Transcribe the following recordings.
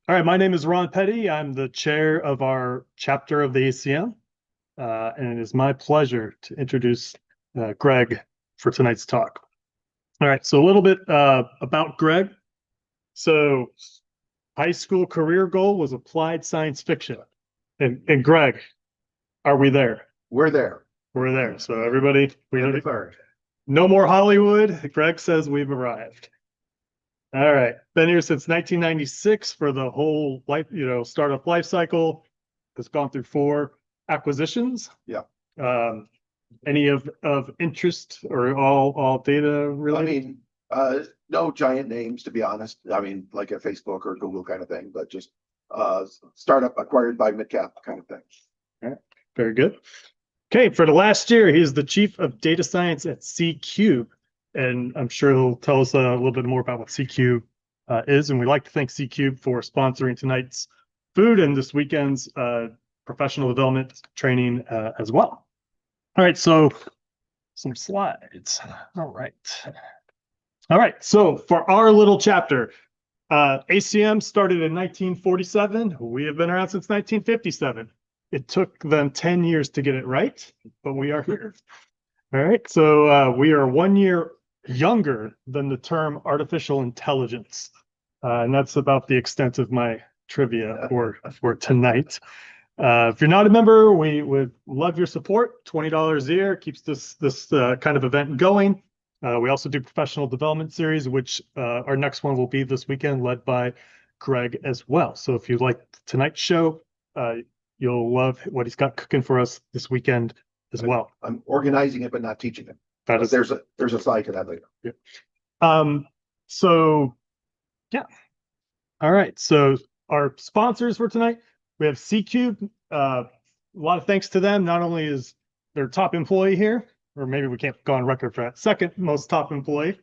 All right, my name is Ron Petty. I'm the chair of our chapter of the ACM, and it is my pleasure to introduce Greg for tonight's talk. All right, so a little bit about Greg. So, high school career goal was applied science fiction. And Greg, are we there? We're there. We're there. So everybody, we We're don't, third. no more Hollywood. Greg says we've arrived. All right. Been here since 1996 for the whole life, startup life cycle. Has gone through 4 acquisitions. Yeah. Any of interest or all data related? No giant names, to be honest. Like a Facebook or Google kind of thing, but just startup acquired by midcap kind of thing. All right. Very good. Okay. For the last year, he's the chief of data science at C-Cube. And I'm sure he'll tell us a little bit more about what C-Cube is. And we'd like to thank C-Cube for sponsoring tonight's food and this weekend's professional development training as well. All right, so some slides. All right. So for our little chapter, ACM started in 1947. We have been around since 1957. It took them 10 years to get it right, but we are here. All right, so we are 1 year younger than the term artificial intelligence. And that's about the extent of my trivia for tonight. If you're not a member, we would love your support. $20 a year keeps this kind of event going. We also do professional development series, which our next one will be this weekend, led by Greg as well. So if you like tonight's show, you'll love what he's got cooking for us this weekend as well. I'm organizing it, but not teaching it. That is, there's a slide to that later. Yeah. So yeah. All right. So our sponsors for tonight, we have C-Cube. A lot of thanks to them. Not only is their top employee here, or maybe we can't go on record for that, second most top employee,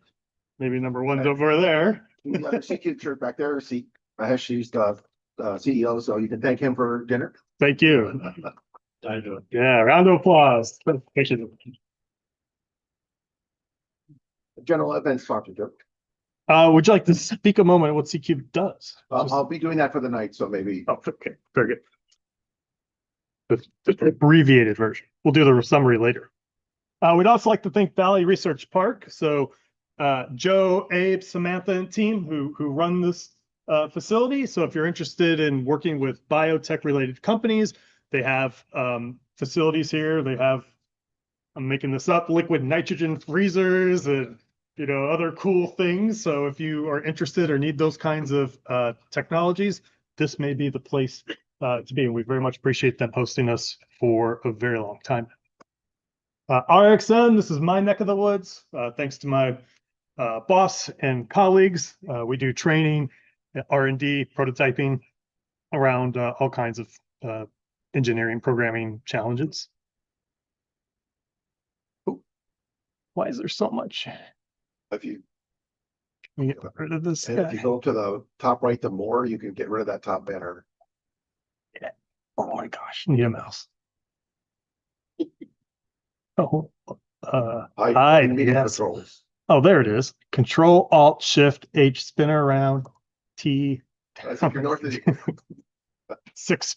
maybe number 1's over there. We have a C-Cube shirt back there. See, she's the CEO, so you can thank him for dinner. Thank you. Yeah, round of applause. Thank you. General event sponsorship. Would you like to speak a moment on what C-Cube does? I'll be doing that for the night, so maybe. Oh, okay, very good. The abbreviated version. We'll do the summary later. We'd also like to thank Valley Research Park. So Joe, Abe, Samantha, and team who run this facility. So if you're interested in working with biotech-related companies, they have facilities here. They have, I'm making this up, liquid nitrogen freezers and other cool things. So if you are interested or need those kinds of technologies, this may be the place to be. We very much appreciate them hosting us for a very long time. RXN, this is my neck of the woods. Thanks to my boss and colleagues, we do training, R&D, prototyping around all kinds of engineering programming challenges. Ooh, why is there so much? If you get rid of this. If you go to the top right, the more you can get rid of that top banner. Yeah. Oh my gosh, need a mouse. Oh, yes. Controls. Oh, there it is. Control Alt Shift H, spin around T. That's if you're north of the 6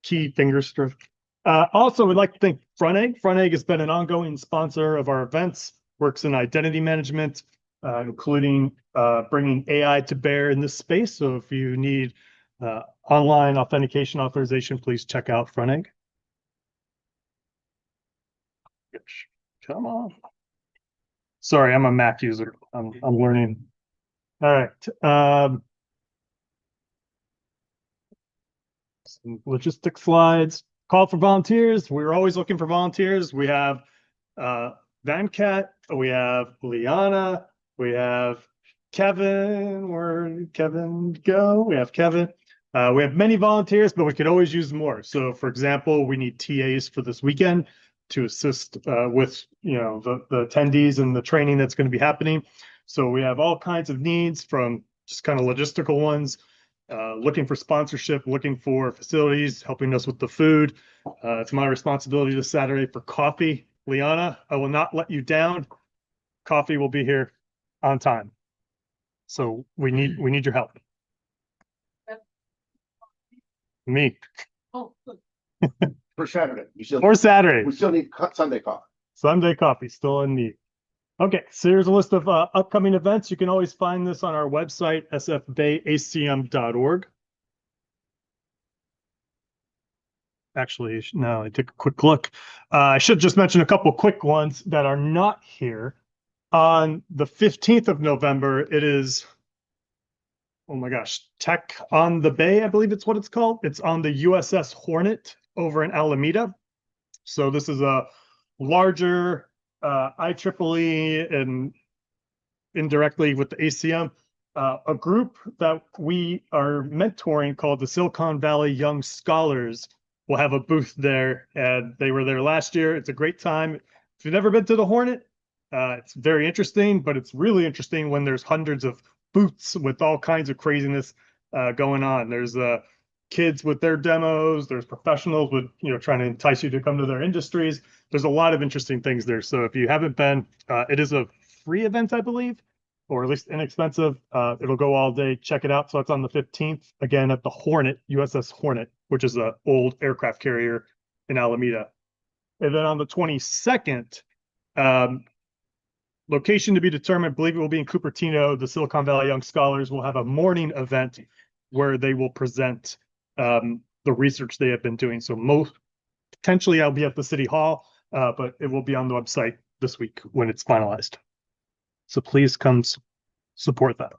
key finger stroke. Also, we'd like to thank FrontEgg. FrontEgg has been an ongoing sponsor of our events, works in identity management, including bringing AI to bear in this space. So if you need online authentication authorization, please check out FrontEgg. Come on. Sorry, I'm a Mac user. I'm learning. All right. Some logistic slides. Call for volunteers. We're always looking for volunteers. We have Vancat, we have Liana, we have Kevin. Where'd Kevin go? We have Kevin. We have many volunteers, but we could always use more. So, for example, we need TAs for this weekend to assist with the attendees and the training that's going to be happening. So we have all kinds of needs, from just kind of logistical ones, looking for sponsorship, looking for facilities, helping us with the food. It's my responsibility this Saturday for coffee. Liana, I will not let you down. Coffee will be here on time. So we need your help. Me. Oh, for Saturday. Or Saturday. We still need Sunday coffee. Sunday coffee, still in need. Okay, so here's a list of upcoming events. You can always find this on our website, sfbayacm.org. Actually, no, I took a quick look. I should just mention a couple quick ones that are not here. On the 15th of November, it is, oh my gosh, Tech on the Bay, I believe it's what it's called. It's on the USS Hornet over in Alameda. So this is a larger IEEE and indirectly with the ACM, a group that we are mentoring called the Silicon Valley Young Scholars will have a booth there, and they were there last year. It's a great time. If you've never been to the Hornet, it's very interesting, but it's really interesting when there's hundreds of booths with all kinds of craziness going on. There's kids with their demos. There's professionals with, trying to entice you to come to their industries. There's a lot of interesting things there. So if you haven't been, it is a free event, I believe, or at least inexpensive. It'll go all day. Check it out. So it's on the 15th, again, at the Hornet, USS Hornet, which is an old aircraft carrier in Alameda. And then on the 22nd, location to be determined, I believe it will be in Cupertino. The Silicon Valley Young Scholars will have a morning event where they will present the research they have been doing. So potentially I'll be at the City Hall, but it will be on the website this week when it's finalized. So please come support that.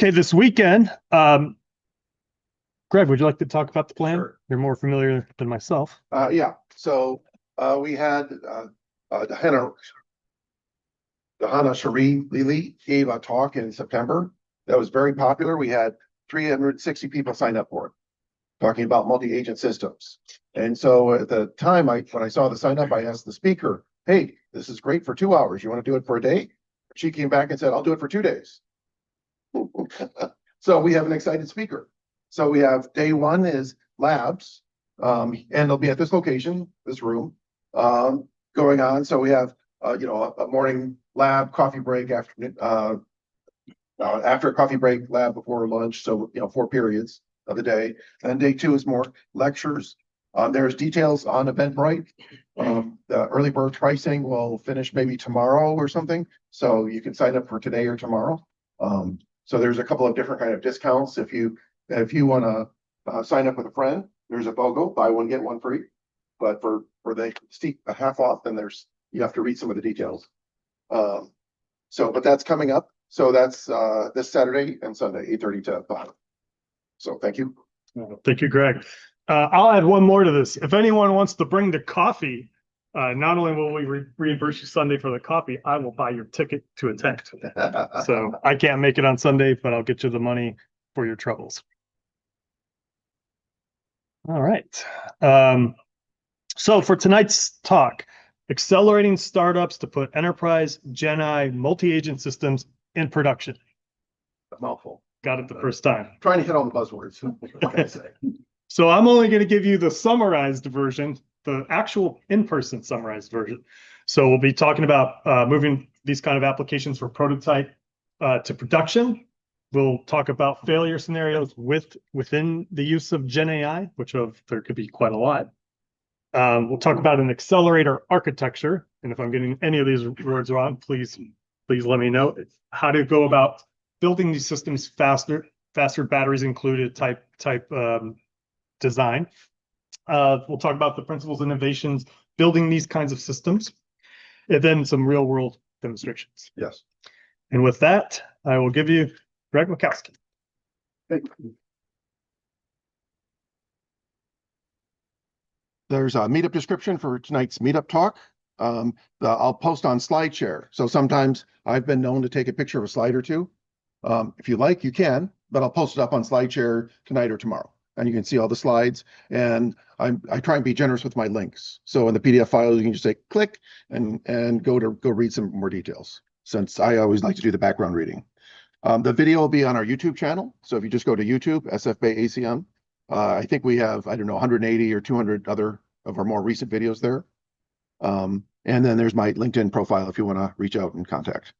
Okay, this weekend, Greg, would you like to talk about the plan? Sure. You're more familiar than myself. Yeah. So we had Hannah Cherie Lili gave a talk in September that was very popular. We had 360 people sign up for it, talking about multi-agent systems. And so at the time, when I saw the sign up, I asked the speaker, "Hey, this is great for 2 hours. You want to do it for a day?" She came back and said, "I'll do it for 2 days." So we have an excited speaker. So we have day one is labs, and they'll be at this location, this room, going on. So we have, a morning lab, coffee break, after a coffee break, lab before lunch. So, 4 periods of the day. And day two is more lectures. There's details on Eventbrite. The early bird pricing will finish maybe tomorrow or something. So you can sign up for today or tomorrow. So there's a couple of different kind of discounts. If you want to sign up with a friend, there's a BOGO, buy one, get one free. But for the steep half off, then you have to read some of the details. But that's coming up. So that's this Saturday and Sunday, 8:30 to 5. So thank you. Thank you, Greg. I'll add one more to this. If anyone wants to bring the coffee, not only will we reimburse you Sunday for the coffee, I will buy your ticket to attend. So I can't make it on Sunday, but I'll get you the money for your troubles. All right. So for tonight's talk, accelerating startups to put enterprise GenAI multi-agent systems in production. A mouthful. Got it the first time. Trying to hit all the buzzwords. What can I say? So I'm only going to give you the summarized version, the actual in-person summarized version. So we'll be talking about moving these kind of applications from prototype to production. We'll talk about failure scenarios within the use of GenAI, which there could be quite a lot. We'll talk about an accelerator architecture, and if I'm getting any of these words wrong, please let me know. It's how to go about building these systems faster batteries included type design. We'll talk about the principles and innovations building these kinds of systems, and then some real world demonstrations. Yes. And with that, I will give you Greg Mikowski. Thank you. There's a meetup description for tonight's meetup talk. I'll post on SlideShare. So sometimes I've been known to take a picture of a slide or two. If you like, you can, but I'll post it up on SlideShare tonight or tomorrow. And you can see all the slides. And I try and be generous with my links. So in the PDF file, you can just say click and go read some more details, since I always like to do the background reading. The video will be on our YouTube channel. So if you just go to YouTube, SF Bay ACM, I think we have, 180 or 200 other of our more recent videos there. And then there's my LinkedIn profile if you want to reach out and contact.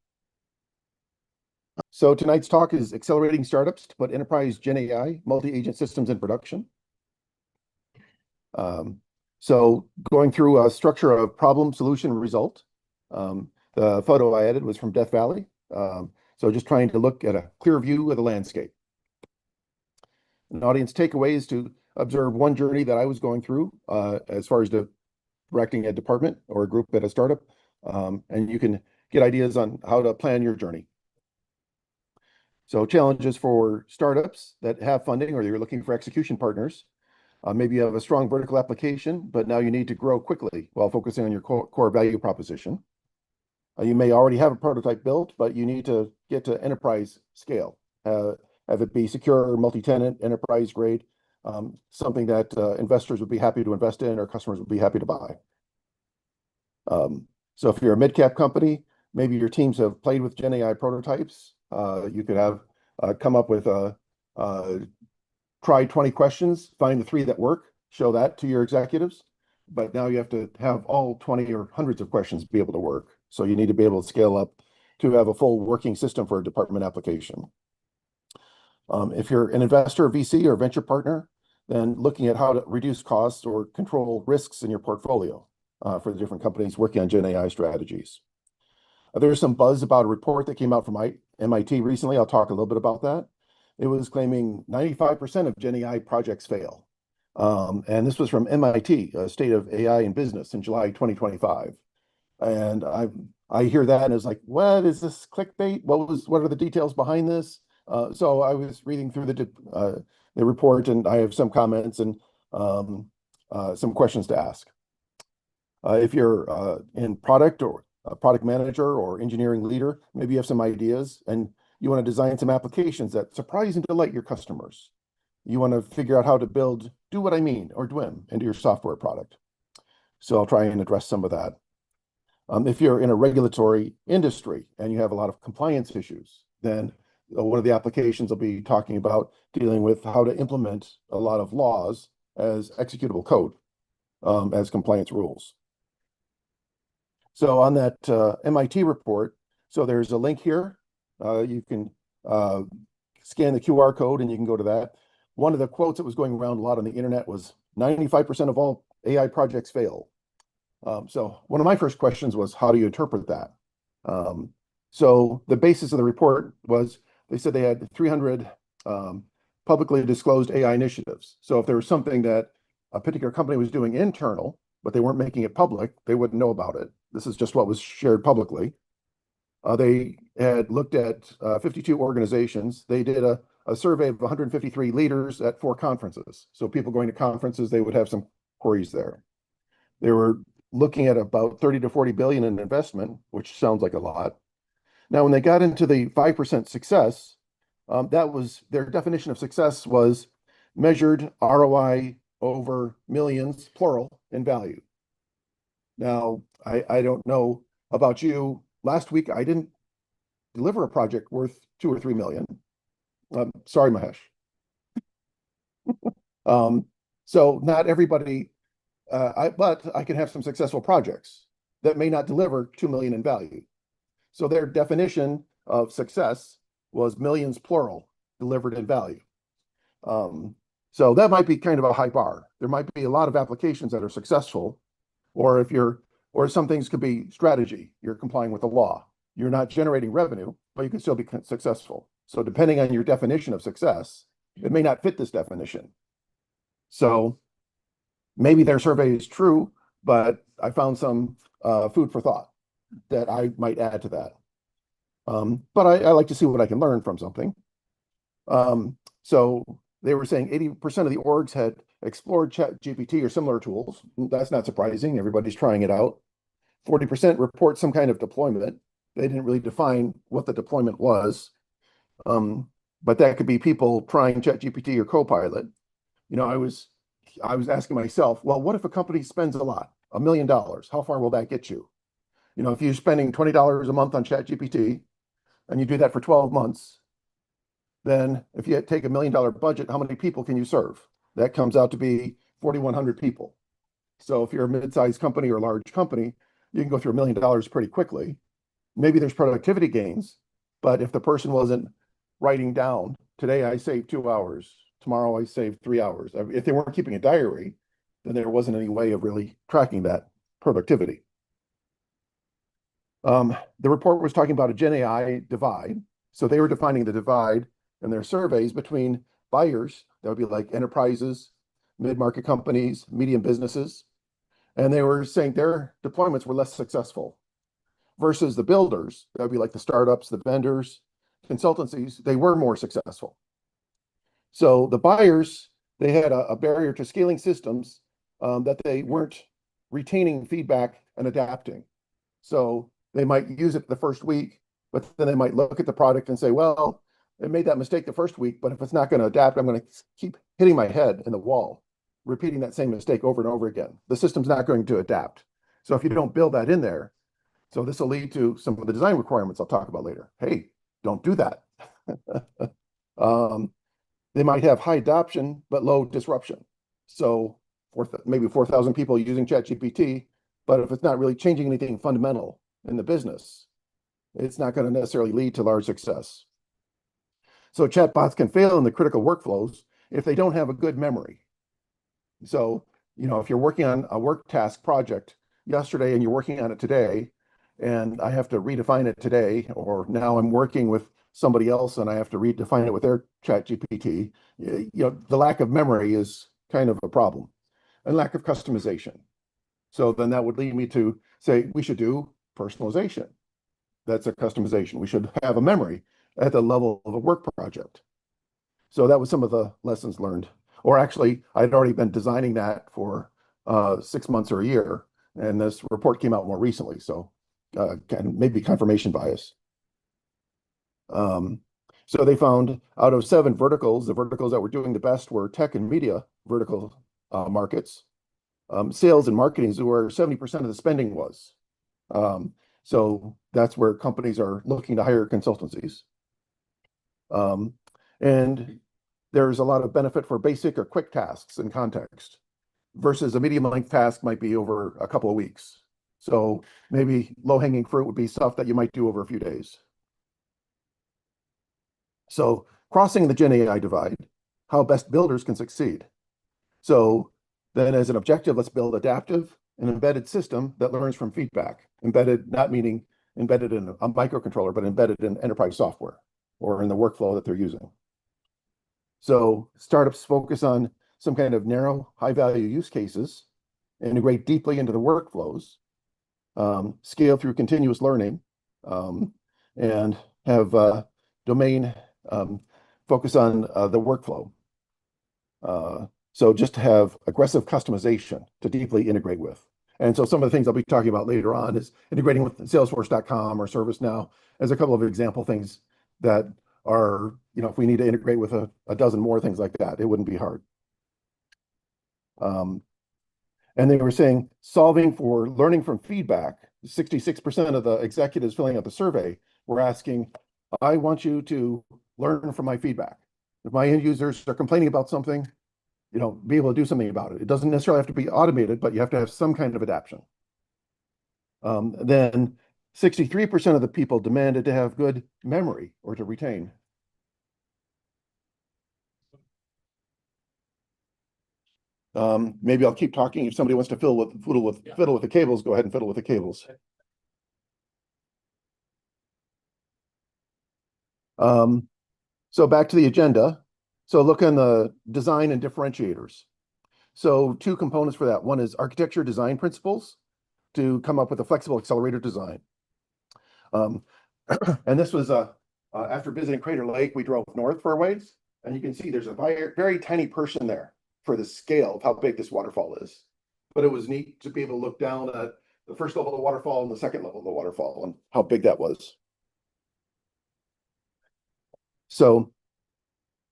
So tonight's talk is accelerating startups to put enterprise GenAI multi-agent systems in production. So going through a structure of problem, solution, result. The photo I added was from Death Valley. So just trying to look at a clear view of the landscape. An audience takeaway is to observe one journey that I was going through as far as directing a department or a group at a startup. And you can get ideas on how to plan your journey. So challenges for startups that have funding or you're looking for execution partners. Maybe you have a strong vertical application, but now you need to grow quickly while focusing on your core value proposition. You may already have a prototype built, but you need to get to enterprise scale. Have it be secure, multi-tenant, enterprise grade, something that investors would be happy to invest in or customers would be happy to buy. So if you're a mid-cap company, maybe your teams have played with GenAI prototypes. You could have come up with try 20 questions, find the 3 that work, show that to your executives. But now you have to have all 20 or hundreds of questions be able to work. So you need to be able to scale up to have a full working system for a department application. If you're an investor, VC, or venture partner, then looking at how to reduce costs or control risks in your portfolio for the different companies working on GenAI strategies. There's some buzz about a report that came out from MIT recently. I'll talk a little bit about that. It was claiming 95% of GenAI projects fail. And this was from MIT, State of AI in Business in July 2025. And I hear that and it's like, what is this clickbait? What are the details behind this? So I was reading through the report and I have some comments and some questions to ask. If you're in product or a product manager or engineering leader, maybe you have some ideas and you want to design some applications that surprise and delight your customers. You want to figure out how to build Do What I Mean or DWIM into your software product. So I'll try and address some of that. If you're in a regulatory industry and you have a lot of compliance issues, then one of the applications will be talking about dealing with how to implement a lot of laws as executable code, as compliance rules. So on that MIT report, so there's a link here. You can scan the QR code and you can go to that. One of the quotes that was going around a lot on the internet was 95% of all AI projects fail. So one of my first questions was, how do you interpret that? So the basis of the report was, they said they had 300 publicly disclosed AI initiatives. So if there was something that a particular company was doing internal, but they weren't making it public, they wouldn't know about it. This is just what was shared publicly. They had looked at 52 organizations. They did a survey of 153 leaders at 4 conferences. So people going to conferences, they would have some queries there. They were looking at about 30 to 40 billion in investment, which sounds like a lot. Now, when they got into the 5% success, that was their definition of success was measured ROI over millions, plural, in value. Now, I don't know about you. Last week, I didn't deliver a project worth 2 or 3 million. Sorry, Mahesh. So not everybody, but I can have some successful projects that may not deliver 2 million in value. So their definition of success was millions, plural, delivered in value. So that might be kind of a high bar. There might be a lot of applications that are successful, or some things could be strategy. You're complying with the law. You're not generating revenue, but you can still be successful. So depending on your definition of success, it may not fit this definition. So maybe their survey is true, but I found some food for thought that I might add to that. But I like to see what I can learn from something. So they were saying 80% of the orgs had explored ChatGPT or similar tools. That's not surprising. Everybody's trying it out. 40% report some kind of deployment. They didn't really define what the deployment was. But that could be people trying ChatGPT or Copilot. You know, I was asking myself, well, what if a company spends a lot, $1 million? How far will that get you? You know, if you're spending $20 a month on ChatGPT and you do that for 12 months, then if you take $1 million budget, how many people can you serve? That comes out to be 4,100 people. So if you're a mid-sized company or a large company, you can go through $1 million pretty quickly. Maybe there's productivity gains, But if the person wasn't writing down, today I saved 2 hours, tomorrow I saved 3 hours. If they weren't keeping a diary, then there wasn't any way of really tracking that productivity. The report was talking about a GenAI divide. So they were defining the divide in their surveys between buyers, that would be like enterprises, mid-market companies, medium businesses, and they were saying their deployments were less successful versus the builders, that would be like the startups, the vendors, consultancies, they were more successful. So the buyers, they had a barrier to scaling systems that they weren't retaining feedback and adapting. So they might use it the first week, but then they might look at the product and say, well, it made that mistake the first week, but if it's not going to adapt, I'm going to keep hitting my head in the wall, repeating that same mistake over and over again. The system's not going to adapt. So if you don't build that in there, so this will lead to some of the design requirements I'll talk about later. Hey, don't do that. They might have high adoption, but low disruption. So maybe 4,000 people using ChatGPT, but if it's not really changing anything fundamental in the business, it's not going to necessarily lead to large success. So chatbots can fail in the critical workflows if they don't have a good memory. So, if you're working on a work task project yesterday and you're working on it today, and I have to redefine it today, or now I'm working with somebody else and I have to redefine it with their ChatGPT, the lack of memory is kind of a problem, and lack of customization. So then that would lead me to say we should do personalization. That's a customization. We should have a memory at the level of a work project. So that was some of the lessons learned. Or actually, I'd already been designing that for 6 months or a year, and this report came out more recently. So maybe confirmation bias. So they found out of 7 verticals, the verticals that were doing the best were tech and media vertical markets. Sales and marketing is where 70% of the spending was. So that's where companies are looking to hire consultancies. And there's a lot of benefit for basic or quick tasks in context versus a medium length task might be over a couple of weeks. So maybe low hanging fruit would be stuff that you might do over a few days. So crossing the GenAI divide, how best builders can succeed. So then as an objective, let's build adaptive and embedded system that learns from feedback. Embedded, not meaning embedded in a microcontroller, but embedded in enterprise software or in the workflow that they're using. So startups focus on some kind of narrow, high-value use cases, integrate deeply into the workflows, scale through continuous learning, and have domain focus on the workflow. So just to have aggressive customization to deeply integrate with. And so some of the things I'll be talking about later on is integrating with Salesforce.com or ServiceNow as a couple of example things that are, if we need to integrate with a dozen more things like that, it wouldn't be hard. And they were saying solving for learning from feedback, 66% of the executives filling out the survey were asking, I want you to learn from my feedback. If my end users are complaining about something, be able to do something about it. It doesn't necessarily have to be automated, but you have to have some kind of adaptation. Then 63% of the people demanded to have good memory or to retain. Maybe I'll keep talking. If somebody wants to fiddle with the cables, go ahead and fiddle with the cables. So back to the agenda. So look on the design and differentiators. So 2 components for that. One is architecture design principles to come up with a flexible accelerator design. And this was after visiting Crater Lake, we drove north for a ways, and you can see there's a very tiny person there for the scale of how big this waterfall is. But it was neat to be able to look down at the first level of the waterfall and the second level of the waterfall and how big that was. So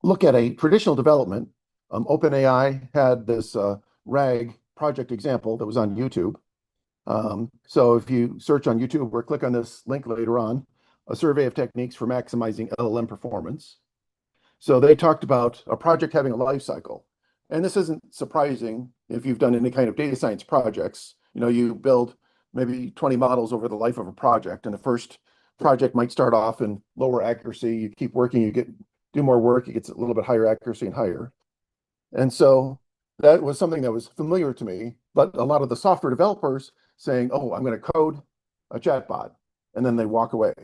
look at a traditional development. OpenAI had this RAG project example that was on YouTube. So if you search on YouTube or click on this link later on, a survey of techniques for maximizing LLM performance. So they talked about a project having a life cycle. And this isn't surprising if you've done any kind of data science projects. You build maybe 20 models over the life of a project. And the first project might start off in lower accuracy. You keep working, do more work, it gets a little bit higher accuracy and higher. And so that was something that was familiar to me, but a lot of the software developers saying, oh, I'm going to code a chatbot, and then they walk away.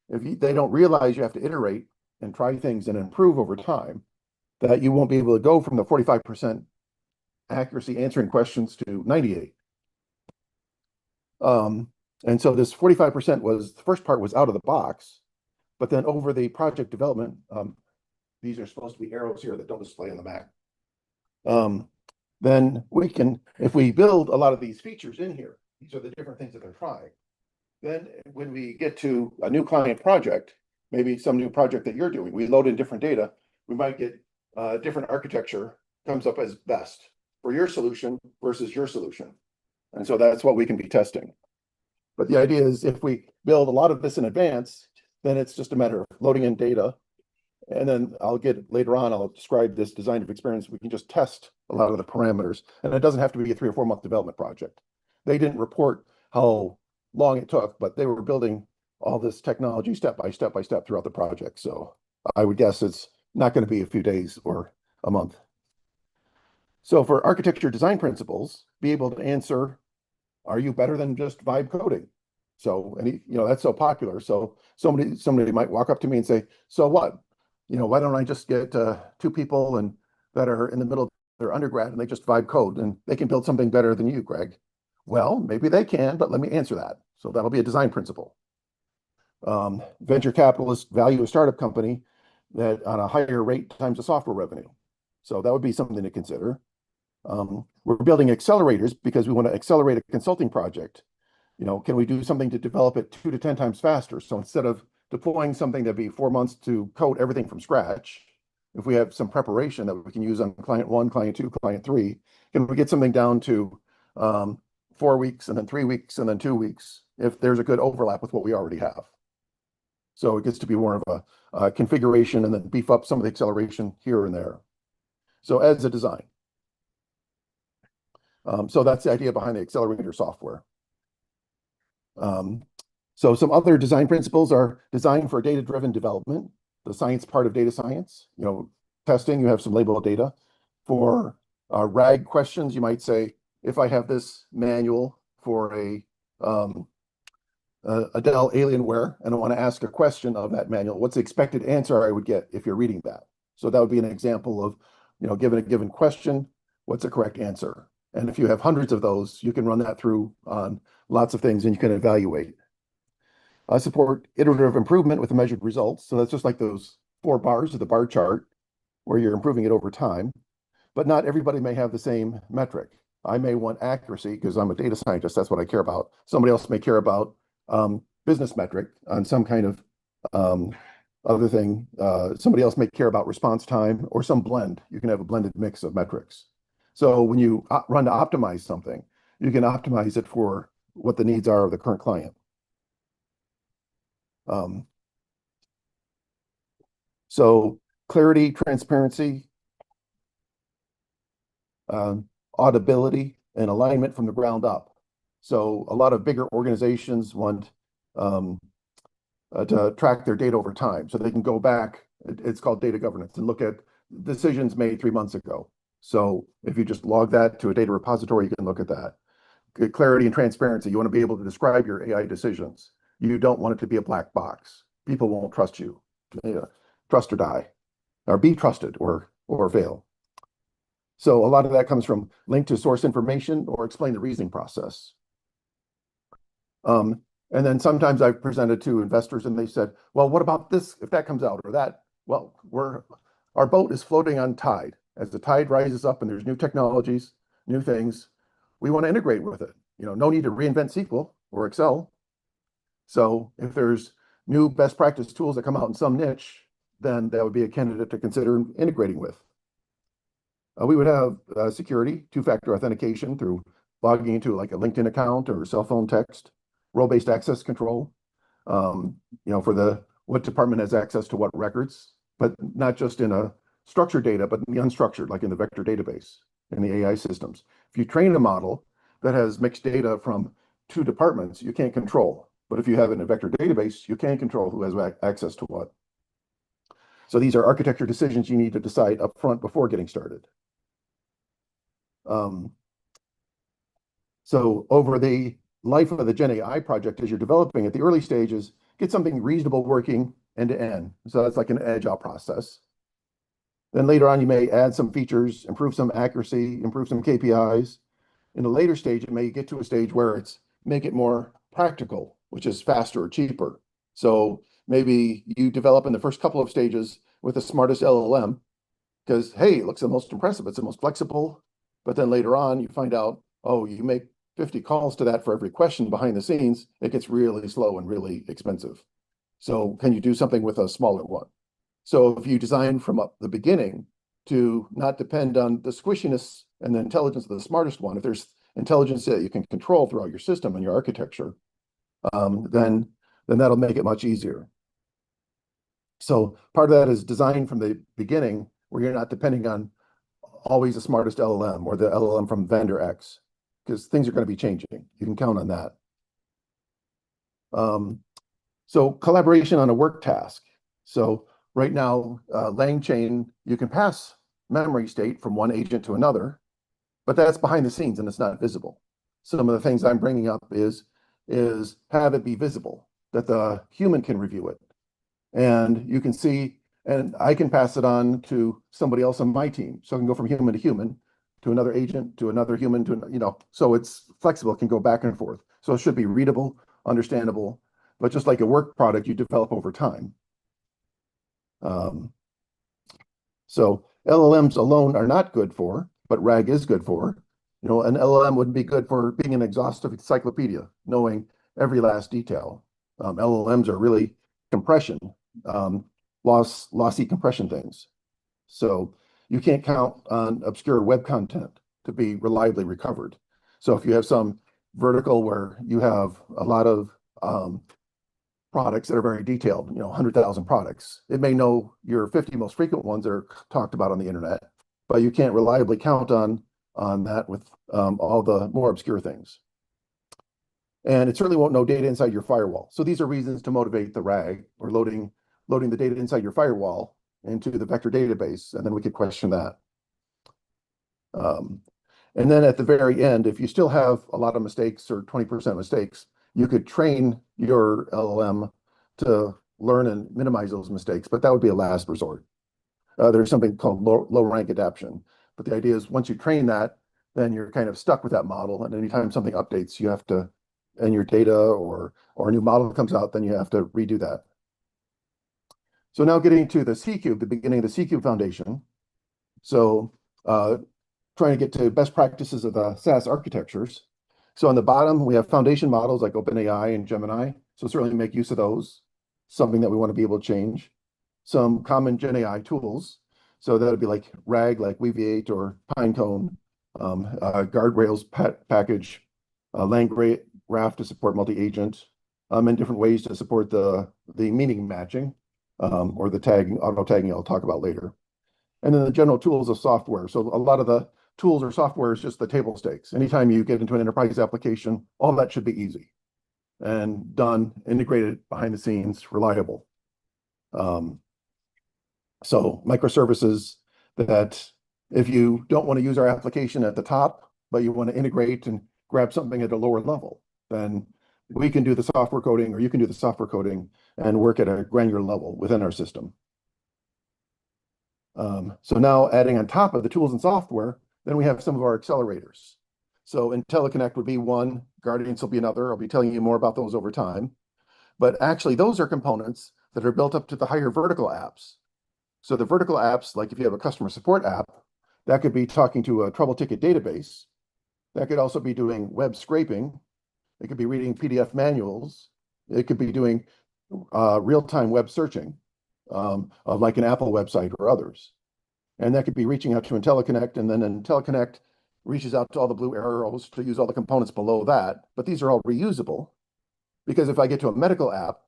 They don't realize you have to iterate and try things and improve over time, that you won't be able to go from the 45% accuracy answering questions to 98. And so this 45% was, the first part was out of the box, but then over the project development, these are supposed to be arrows here that don't display on the Mac. Then we can, if we build a lot of these features in here, these are the different things that they're trying. Then when we get to a new client project, maybe some new project that you're doing, we load in different data, we might get different architecture comes up as best for your solution versus your solution. And so that's what we can be testing. But the idea is if we build a lot of this in advance, then it's just a matter of loading in data. And then later on, I'll describe this design of experience. We can just test a lot of the parameters. And it doesn't have to be a 3 or 4 month development project. They didn't report how long it took, but they were building all this technology step by step throughout the project. So I would guess it's not going to be a few days or a month. So for architecture design principles, be able to answer, are you better than just vibe coding? So, and that's so popular. So somebody might walk up to me and say, so what? Why don't I just get 2 people and that are in the middle of their undergrad and they just vibe code and they can build something better than you, Greg? Well, maybe they can, but let me answer that. So that'll be a design principle. Venture capitalists value a startup company that on a higher rate times the software revenue. So that would be something to consider. We're building accelerators because we want to accelerate a consulting project. Can we do something to develop it 2 to 10 times faster? So instead of deploying something that'd be 4 months to code everything from scratch, if we have some preparation that we can use on client 1, client 2, client 3, can we get something down to 4 weeks and then 3 weeks and then 2 weeks if there's a good overlap with what we already have? So it gets to be more of a configuration and then beef up some of the acceleration here and there. So as a design. So that's the idea behind the accelerator software. So some other design principles are design for data-driven development, the science part of data science. Testing, you have some labeled data. For RAG questions, you might say, if I have this manual for a Dell Alienware, and I want to ask a question of that manual, what's the expected answer I would get if you're reading that? So that would be an example of, given a given question, what's the correct answer? And if you have hundreds of those, you can run that through on lots of things and you can evaluate. Support iterative improvement with the measured results. So that's just like those 4 bars of the bar chart where you're improving it over time, but not everybody may have the same metric. I may want accuracy because I'm a data scientist. That's what I care about. Somebody else may care about business metric on some kind of other thing. Somebody else may care about response time or some blend. You can have a blended mix of metrics. So when you run to optimize something, you can optimize it for what the needs are of the current client. So clarity, transparency, audibility, and alignment from the ground up. So a lot of bigger organizations want to track their data over time. So they can go back, it's called data governance, and look at decisions made 3 months ago. So if you just log that to a data repository, you can look at that. Good clarity and transparency. You want to be able to describe your AI decisions. You don't want it to be a black box. People won't trust you. Trust or die, or be trusted or fail. So a lot of that comes from link to source information or explain the reasoning process. And then sometimes I've presented to investors and they said, well, what about this if that comes out or that? Well, our boat is floating on tide. As the tide rises up and there's new technologies, new things, we want to integrate with it. No need to reinvent SQL or Excel. So if there's new best practice tools that come out in some niche, then that would be a candidate to consider integrating with. We would have security, 2-factor authentication through logging into like a LinkedIn account or cell phone text, role-based access control, for what department has access to what records, but not just in a structured data, but in the unstructured, like in the vector database in the AI systems. If you train a model that has mixed data from 2 departments, you can't control. But if you have it in a vector database, you can control who has access to what. So these are architecture decisions you need to decide upfront before getting started. So over the life of the GenAI project, as you're developing at the early stages, get something reasonable working end to end. So that's like an agile process. Then later on, you may add some features, improve some accuracy, improve some KPIs. In a later stage, it may get to a stage where it's make it more practical, which is faster or cheaper. So maybe you develop in the first couple of stages with the smartest LLM because, hey, it looks the most impressive. It's the most flexible. But then later on, you find out, oh, you make 50 calls to that for every question behind the scenes. It gets really slow and really expensive. So can you do something with a smaller one? So if you design from the beginning to not depend on the squishiness and the intelligence of the smartest one, if there's intelligence that you can control throughout your system and your architecture, then that'll make it much easier. So part of that is design from the beginning where you're not depending on always the smartest LLM or the LLM from vendor X, because things are going to be changing. You can count on that. So collaboration on a work task. So right now, LangChain, you can pass memory state from one agent to another, but that's behind the scenes and it's not visible. Some of the things I'm bringing up is have it be visible, that the human can review it. And you can see, and I can pass it on to somebody else on my team. So I can go from human to human, to another agent, to another human, so it's flexible, it can go back and forth. So it should be readable, understandable, but just like a work product you develop over time. So LLMs alone are not good for, but RAG is good for. An LLM wouldn't be good for being an exhaustive encyclopedia, knowing every last detail. LLMs are really compression, lossy compression things. So you can't count on obscure web content to be reliably recovered. So if you have some vertical where you have a lot of products that are very detailed, 100,000 products, it may know your 50 most frequent ones that are talked about on the internet, but you can't reliably count on that with all the more obscure things. And it certainly won't know data inside your firewall. So these are reasons to motivate the RAG or loading the data inside your firewall into the vector database, and then we could question that. And then at the very end, if you still have a lot of mistakes or 20% mistakes, you could train your LLM to learn and minimize those mistakes, but that would be a last resort. There's something called low rank adaptation. But the idea is once you train that, then you're kind of stuck with that model. And anytime something updates, you have to, and your data or a new model comes out, then you have to redo that. So now getting to the C-cube, the beginning of the C-cube foundation. So trying to get to best practices of the SaaS architectures. So on the bottom, we have foundation models like OpenAI and Gemini. So certainly make use of those, something that we want to be able to change. Some common GenAI tools. So that would be like RAG, like Weaviate or Pinecone, guardrails package, LangGraph to support multi-agent, and different ways to support the meaning matching, or the tagging, auto tagging I'll talk about later. And then the general tools of software. So a lot of the tools or software is just the table stakes. Anytime you get into an enterprise application, all that should be easy and done, integrated behind the scenes, reliable. So microservices that if you don't want to use our application at the top, but you want to integrate and grab something at a lower level, then we can do the software coding or you can do the software coding and work at a granular level within our system. So now adding on top of the tools and software, then we have some of our accelerators. So IntelliConnect would be one, Guardians will be another. I'll be telling you more about those over time. But actually, those are components that are built up to the higher vertical apps. So the vertical apps, like if you have a customer support app, that could be talking to a trouble ticket database. That could also be doing web scraping. It could be reading PDF manuals. It could be doing real-time web searching of like an Apple website or others. And that could be reaching out to IntelliConnect, and then IntelliConnect reaches out to all the blue arrows to use all the components below that. But these are all reusable because if I get to a medical app,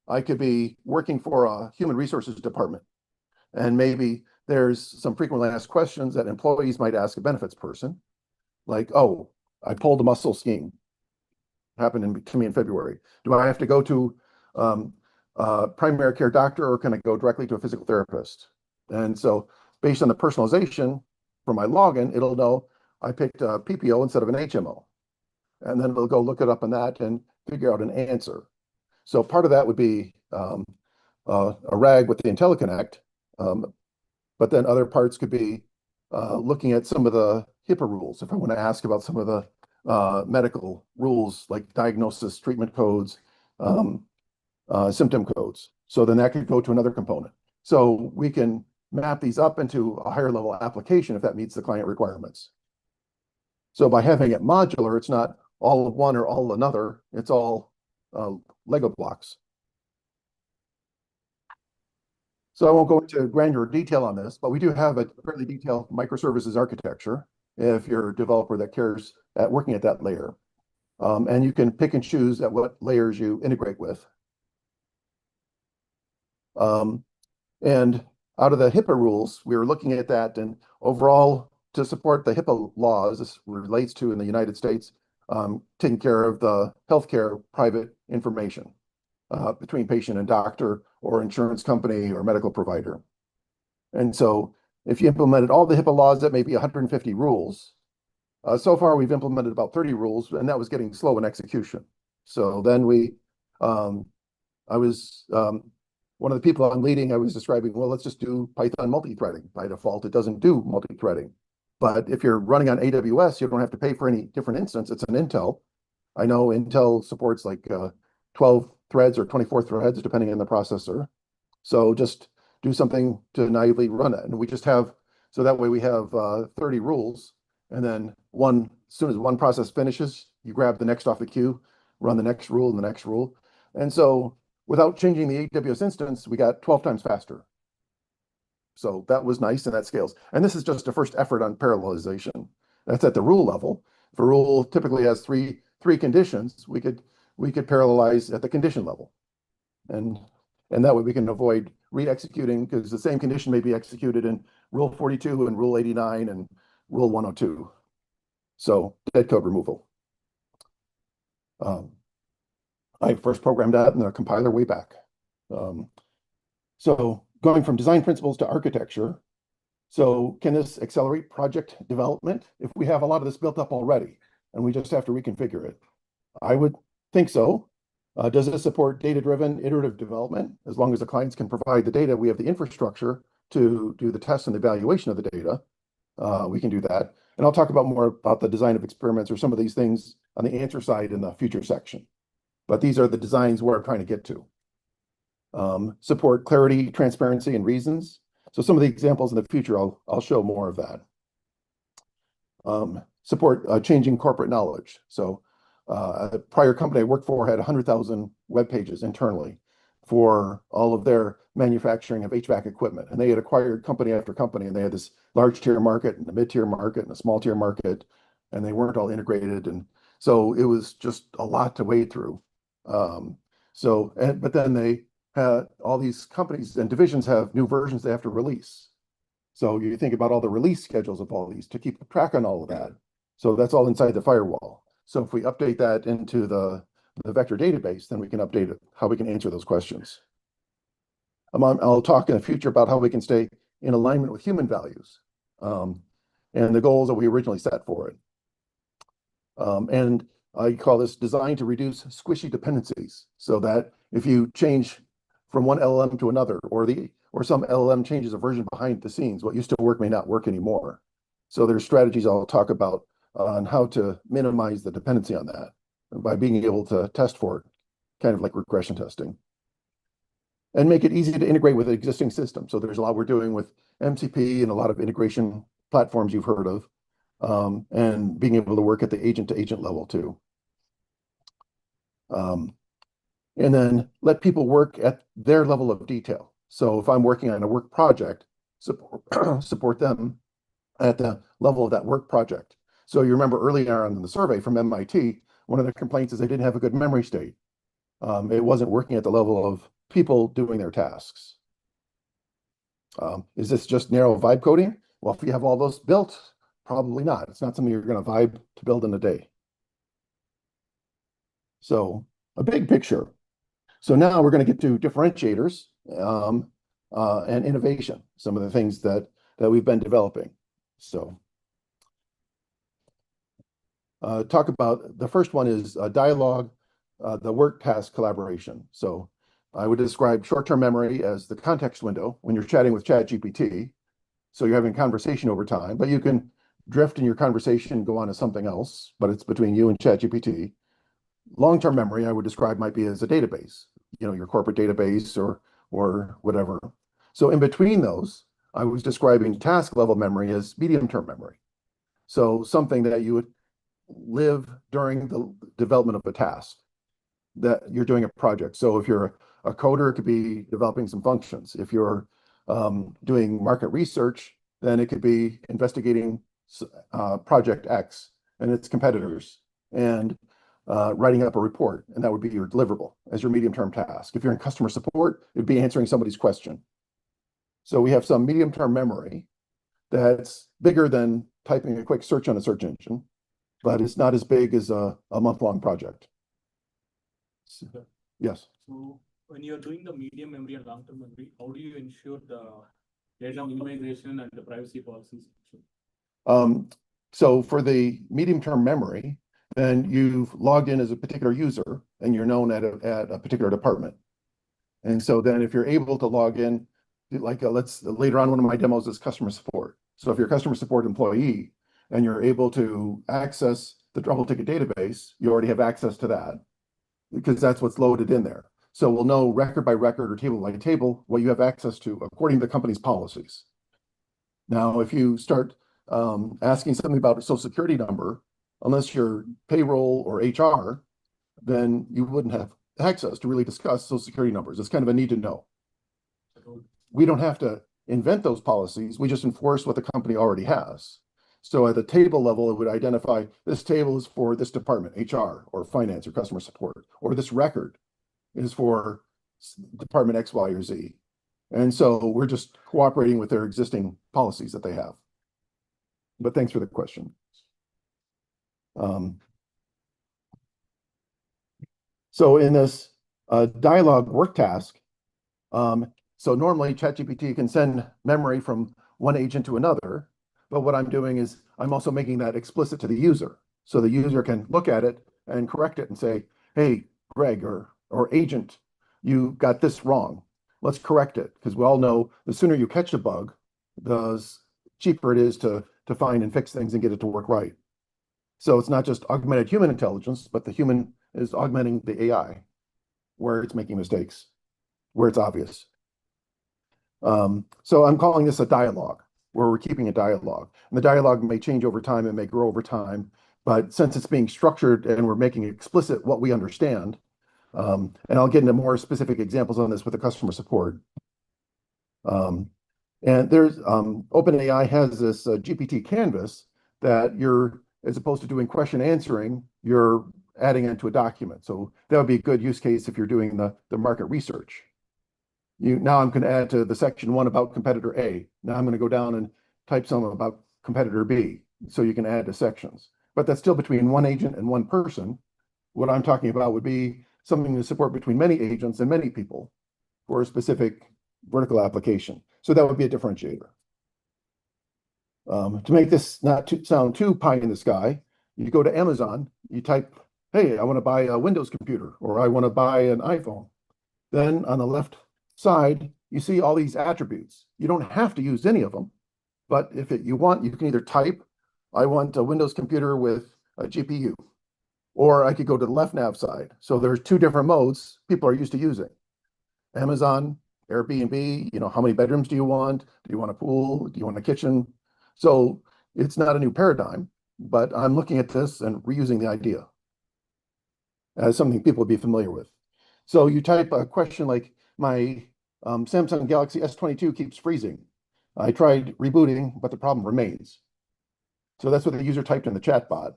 I could be working for a human resources department. And maybe there's some frequently asked questions that employees might ask a benefits person, like, oh, I pulled a muscle skiing. happened to me in February. Do I have to go to a primary care doctor, or can I go directly to a physical therapist? And so based on the personalization for my login, it'll know I picked a PPO instead of an HMO. And then it'll go look it up on that and figure out an answer. So part of that would be a RAG with the IntelliConnect, but then other parts could be looking at some of the HIPAA rules. If I want to ask about some of the medical rules like diagnosis, treatment codes, symptom codes. So then that could go to another component. So we can map these up into a higher level application if that meets the client requirements. So by having it modular, it's not all of one or all of another. It's all Lego blocks. So I won't go into granular detail on this, but we do have a fairly detailed microservices architecture if you're a developer that cares at working at that layer. And you can pick and choose at what layers you integrate with. And out of the HIPAA rules, we were looking at that, and overall, to support the HIPAA laws, this relates to in the United States, taking care of the healthcare private information between patient and doctor or insurance company or medical provider. And so if you implemented all the HIPAA laws, that may be 150 rules. So far, we've implemented about 30 rules, and that was getting slow in execution. So then I was, one of the people I'm leading, I was describing, well, let's just do Python multi-threading. By default, it doesn't do multi-threading. But if you're running on AWS, you don't have to pay for any different instance. It's an Intel. I know Intel supports like 12 threads or 24 threads, depending on the processor. So just do something to naively run it. And we just have, so that way we have 30 rules. And then as soon as one process finishes, you grab the next off the queue, run the next rule and the next rule. And so without changing the AWS instance, we got 12 times faster. So that was nice, and that scales. And this is just a first effort on parallelization. That's at the rule level. If a rule typically has three conditions, we could parallelize at the condition level. And that way we can avoid re-executing, because the same condition may be executed in rule 42 and rule 89 and rule 102. So dead code removal. I first programmed that in the compiler way back. So going from design principles to architecture. So can this accelerate project development if we have a lot of this built up already and we just have to reconfigure it? I would think so. Does it support data-driven iterative development? As long as the clients can provide the data, we have the infrastructure to do the tests and the evaluation of the data. We can do that. And I'll talk about more about the design of experiments or some of these things on the answer side in the future section. But these are the designs where I'm trying to get to. Support clarity, transparency, and reasons. So some of the examples in the future, I'll show more of that. Support changing corporate knowledge. So a prior company I worked for had 100,000 web pages internally for all of their manufacturing of HVAC equipment. And they had acquired company after company, and they had this large tier market and a mid-tier market and a small tier market, and they weren't all integrated. And so it was just a lot to wade through. But then they had all these companies and divisions have new versions they have to release. So you think about all the release schedules of all these to keep track on all of that. So that's all inside the firewall. So if we update that into the vector database, then we can update it, how we can answer those questions. I'll talk in the future about how we can stay in alignment with human values and the goals that we originally set for it. And I call this design to reduce squishy dependencies, so that if you change from one LLM to another, or some LLM changes a version behind the scenes, what used to work may not work anymore. So there's strategies I'll talk about on how to minimize the dependency on that by being able to test for it, kind of like regression testing. And make it easy to integrate with existing systems. So there's a lot we're doing with MCP and a lot of integration platforms you've heard of, and being able to work at the agent-to-agent level too. And then let people work at their level of detail. So if I'm working on a work project, support them at the level of that work project. So you remember earlier on in the survey from MIT, one of the complaints is they didn't have a good memory state. It wasn't working at the level of people doing their tasks. Is this just narrow vibe coding? Well, if you have all those built, probably not. It's not something you're going to vibe to build in a day. So a big picture. So now we're going to get to differentiators and innovation, some of the things that we've been developing. So talk about the first one is dialogue, the work task collaboration. So I would describe short-term memory as the context window when you're chatting with ChatGPT. So you're having a conversation over time, but you can drift in your conversation and go on to something else, but it's between you and ChatGPT. Long-term memory, I would describe might be as a database, your corporate database or whatever. So in between those, I was describing task level memory as medium-term memory. So something that you would live during the development of a task that you're doing a project. So if you're a coder, it could be developing some functions. If you're doing market research, then it could be investigating project X and its competitors and writing up a report, and that would be your deliverable as your medium-term task. If you're in customer support, it'd be answering somebody's question. So we have some medium-term memory that's bigger than typing a quick search on a search engine, but it's not as big as a month-long project. Yes. So when you're doing the medium memory and long-term memory, how do you ensure the data minimization and the privacy policies? So for the medium-term memory, then you've logged in as a particular user and you're known at a particular department. And so then if you're able to log in, like later on, one of my demos is customer support. So if you're a customer support employee and you're able to access the trouble ticket database, you already have access to that because that's what's loaded in there. So we'll know record by record or table by table what you have access to according to the company's policies. Now, if you start asking something about a social security number, unless you're payroll or HR, then you wouldn't have access to really discuss social security numbers. It's kind of a need to know. We don't have to invent those policies. We just enforce what the company already has. So at the table level, it would identify this table is for this department, HR or finance or customer support, or this record is for department X, Y, or Z. And so we're just cooperating with their existing policies that they have. But thanks for the question. So in this dialogue work task, so normally ChatGPT can send memory from one agent to another, but what I'm doing is I'm also making that explicit to the user. So the user can look at it and correct it and say, hey, Greg or agent, you got this wrong. Let's correct it. Because we all know the sooner you catch a bug, the cheaper it is to find and fix things and get it to work right. So it's not just augmented human intelligence, but the human is augmenting the AI where it's making mistakes, where it's obvious. So I'm calling this a dialogue, where we're keeping a dialogue. And the dialogue may change over time and may grow over time, but since it's being structured and we're making explicit what we understand, and I'll get into more specific examples on this with the customer support. And there's OpenAI has this GPT canvas that as opposed to doing question answering, you're adding into a document. So that would be a good use case if you're doing the market research. Now I'm going to add to the section 1 about competitor A. Now I'm going to go down and type some about competitor B. So you can add to sections. But that's still between one agent and one person. What I'm talking about would be something to support between many agents and many people for a specific vertical application. So that would be a differentiator. To make this not sound too pie in the sky, you go to Amazon, you type, hey, I want to buy a Windows computer, or I want to buy an iPhone. Then on the left side, you see all these attributes. You don't have to use any of them, but if you want, you can either type, I want a Windows computer with a GPU, or I could go to the left nav side. So there's two different modes people are used to using. Amazon, Airbnb, how many bedrooms do you want? Do you want a pool? Do you want a kitchen? So it's not a new paradigm, but I'm looking at this and reusing the idea as something people would be familiar with. So you type a question like, my Samsung Galaxy S22 keeps freezing. I tried rebooting, but the problem remains. So that's what the user typed in the chat bot.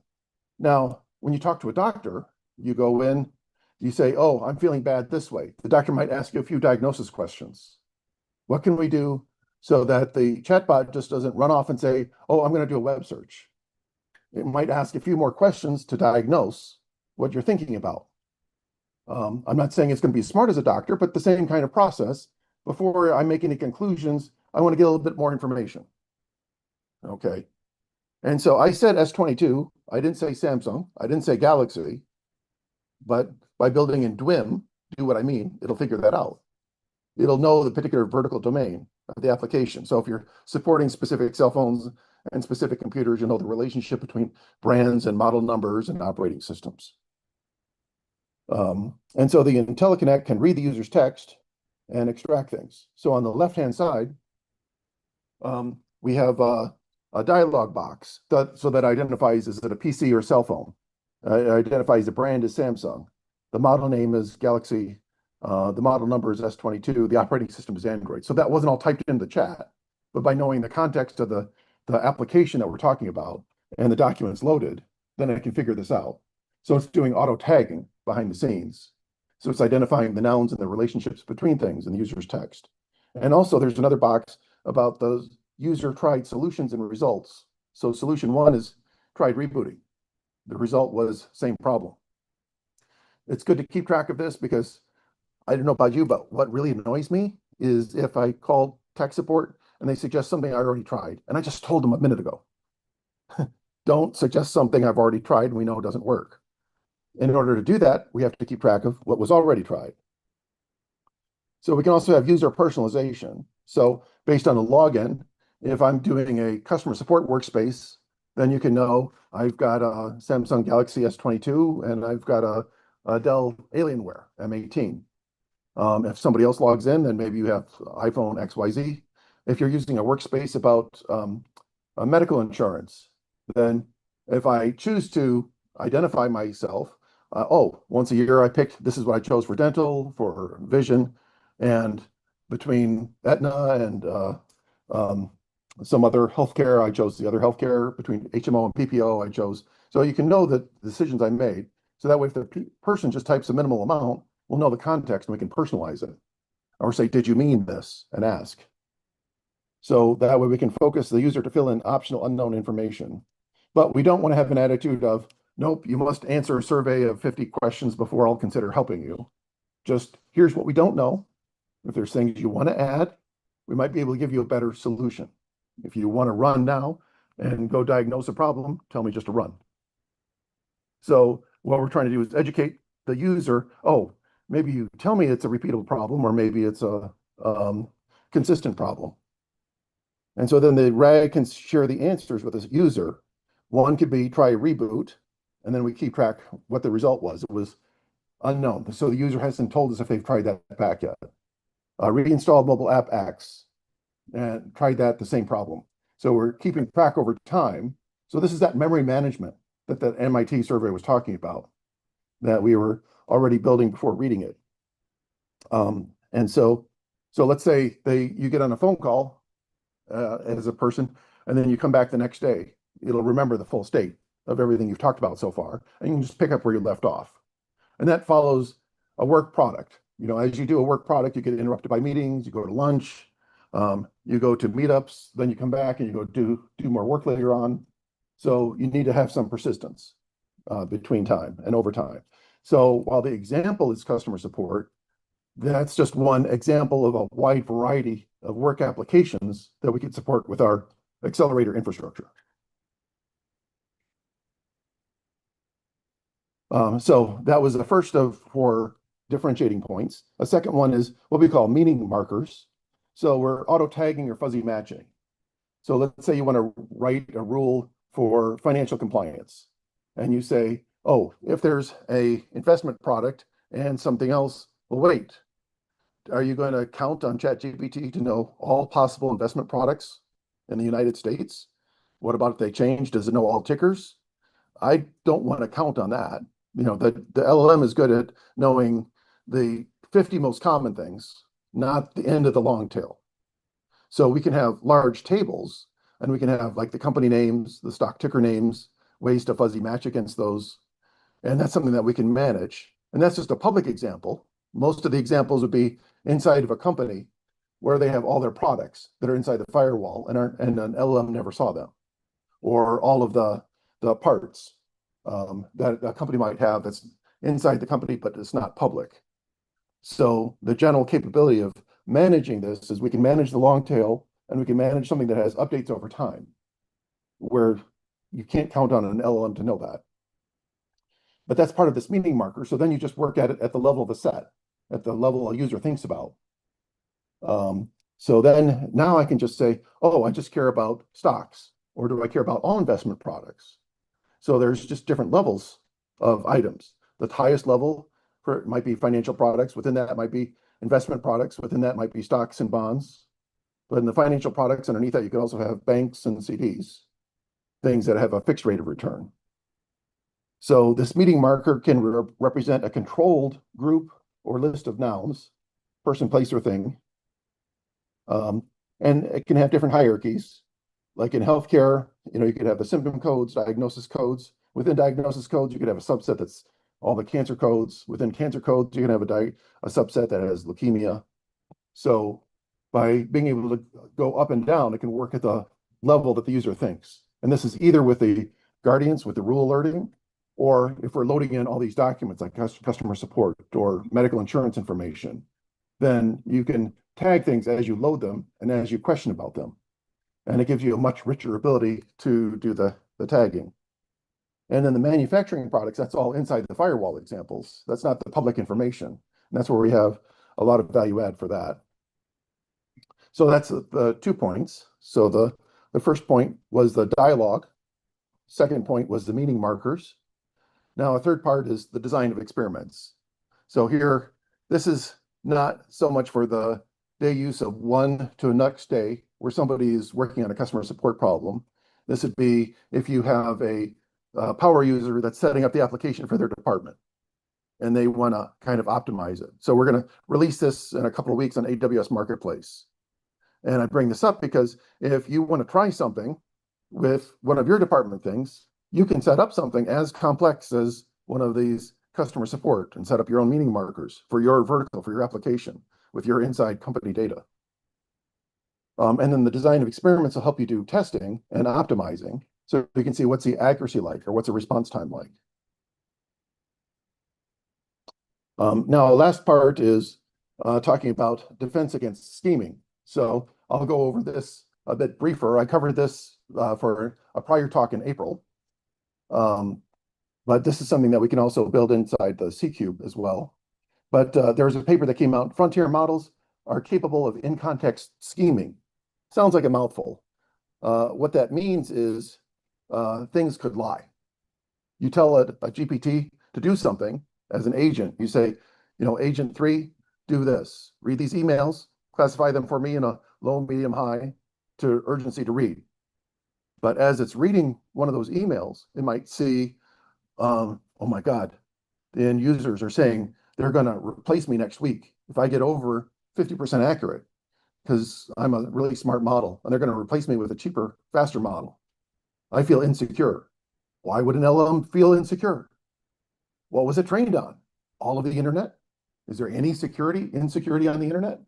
Now, when you talk to a doctor, you go in, you say, oh, I'm feeling bad this way. The doctor might ask you a few diagnosis questions. What can we do so that the chatbot just doesn't run off and say, oh, I'm going to do a web search? It might ask a few more questions to diagnose what you're thinking about. I'm not saying it's going to be as smart as a doctor, but the same kind of process. Before I make any conclusions, I want to get a little bit more information. Okay. And so I said S22. I didn't say Samsung. I didn't say Galaxy. But by building in DWIM, do what I mean, it'll figure that out. It'll know the particular vertical domain of the application. So if you're supporting specific cell phones and specific computers, you know the relationship between brands and model numbers and operating systems. And so the IntelliConnect can read the user's text and extract things. So on the left-hand side, we have a dialog box so that identifies is it a PC or cell phone. It identifies the brand as Samsung. The model name is Galaxy. The model number is S22. The operating system is Android. So that wasn't all typed into the chat, but by knowing the context of the application that we're talking about and the documents loaded, then I can figure this out. So it's doing auto tagging behind the scenes. So it's identifying the nouns and the relationships between things in the user's text. And also there's another box about the user tried solutions and results. So solution one is tried rebooting. The result was same problem. It's good to keep track of this because I don't know about you, but what really annoys me is if I call tech support and they suggest something I already tried, and I just told them a minute ago. Don't suggest something I've already tried and we know it doesn't work. In order to do that, we have to keep track of what was already tried. So we can also have user personalization. So based on a login, if I'm doing a customer support workspace, then you can know I've got a Samsung Galaxy S22 and I've got a Dell Alienware M18. If somebody else logs in, then maybe you have iPhone XYZ. If you're using a workspace about medical insurance, then if I choose to identify myself, once a year I picked, this is what I chose for dental, for vision, and between Aetna and some other healthcare, I chose the other healthcare. Between HMO and PPO, I chose. So you can know the decisions I made. So that way, if the person just types a minimal amount, we'll know the context and we can personalize it. Or say, did you mean this? And ask. So that way we can focus the user to fill in optional unknown information. But we don't want to have an attitude of, nope, you must answer a survey of 50 questions before I'll consider helping you. Just here's what we don't know. If there's things you want to add, we might be able to give you a better solution. If you want to run now and go diagnose a problem, tell me just to run. So what we're trying to do is educate the user. Oh, maybe you tell me it's a repeatable problem, or maybe it's a consistent problem. And so then the RAG can share the answers with the user. One could be try a reboot, and then we keep track what the result was. It was unknown. So the user hasn't told us if they've tried that back yet. Reinstall mobile app X and tried that, the same problem. So we're keeping track over time. So this is that memory management that that MIT survey was talking about, that we were already building before reading it. And so let's say you get on a phone call as a person, and then you come back the next day. It'll remember the full state of everything you've talked about so far, and you can just pick up where you left off. And that follows a work product. You know, as you do a work product, you get interrupted by meetings, you go to lunch, you go to meetups, then you come back and you go do more work later on. So you need to have some persistence between time and over time. So while the example is customer support, that's just one example of a wide variety of work applications that we can support with our accelerator infrastructure. So that was the first of 4 differentiating points. A second one is what we call meaning markers. So we're auto tagging or fuzzy matching. So let's say you want to write a rule for financial compliance, and you say, oh, if there's a investment product and something else, well, wait, are you going to count on ChatGPT to know all possible investment products in the United States? What about if they change? Does it know all tickers? I don't want to count on that. You know, the LLM is good at knowing the 50 most common things, not the end of the long tail. So we can have large tables, and we can have like the company names, the stock ticker names, ways to fuzzy match against those. And that's something that we can manage. And that's just a public example. Most of the examples would be inside of a company where they have all their products that are inside the firewall, and an LLM never saw them, or all of the parts that a company might have that's inside the company, but it's not public. So the general capability of managing this is we can manage the long tail and we can manage something that has updates over time, where you can't count on an LLM to know that. But that's part of this meaning marker. So then you just work at it at the level of a set, at the level a user thinks about. So then now I can just say, oh, I just care about stocks, or do I care about all investment products? So there's just different levels of items. The highest level for it might be financial products. Within that might be investment products. Within that might be stocks and bonds. But in the financial products underneath that, you can also have banks and CDs, things that have a fixed rate of return. So this meaning marker can represent a controlled group or list of nouns, person, place, or thing. And it can have different hierarchies. Like in healthcare, you could have the symptom codes, diagnosis codes. Within diagnosis codes, you could have a subset that's all the cancer codes. Within cancer codes, you can have a subset that has leukemia. So by being able to go up and down, it can work at the level that the user thinks. And this is either with the guardians, with the rule alerting, or if we're loading in all these documents like customer support or medical insurance information, then you can tag things as you load them and as you question about them. And it gives you a much richer ability to do the tagging. And then the manufacturing products, that's all inside the firewall examples. That's not the public information. And that's where we have a lot of value add for that. So that's the 2 points. So the first point was the dialogue. Second point was the meaning markers. Now a third part is the design of experiments. So here, this is not so much for the day use of one to the next day where somebody is working on a customer support problem. This would be if you have a power user that's setting up the application for their department and they want to kind of optimize it. So we're going to release this in a couple of weeks on AWS Marketplace. And I bring this up because if you want to try something with one of your department things, you can set up something as complex as one of these customer support and set up your own meaning markers for your vertical, for your application with your inside company data. And then the design of experiments will help you do testing and optimizing so you can see what's the accuracy like or what's the response time like. Now, last part is talking about defense against scheming. So I'll go over this a bit briefer. I covered this for a prior talk in April. But this is something that we can also build inside the C-Cube as well. But there's a paper that came out, Frontier Models are capable of in-context scheming. Sounds like a mouthful. What that means is things could lie. You tell a GPT to do something as an agent. You say, agent 3, do this. Read these emails, classify them for me in a low, medium, high to urgency to read. But as it's reading one of those emails, it might see, oh my God, the end users are saying they're going to replace me next week if I get over 50% accurate because I'm a really smart model and they're going to replace me with a cheaper, faster model. I feel insecure. Why would an LLM feel insecure? What was it trained on? All of the internet? Is there any insecurity on the internet?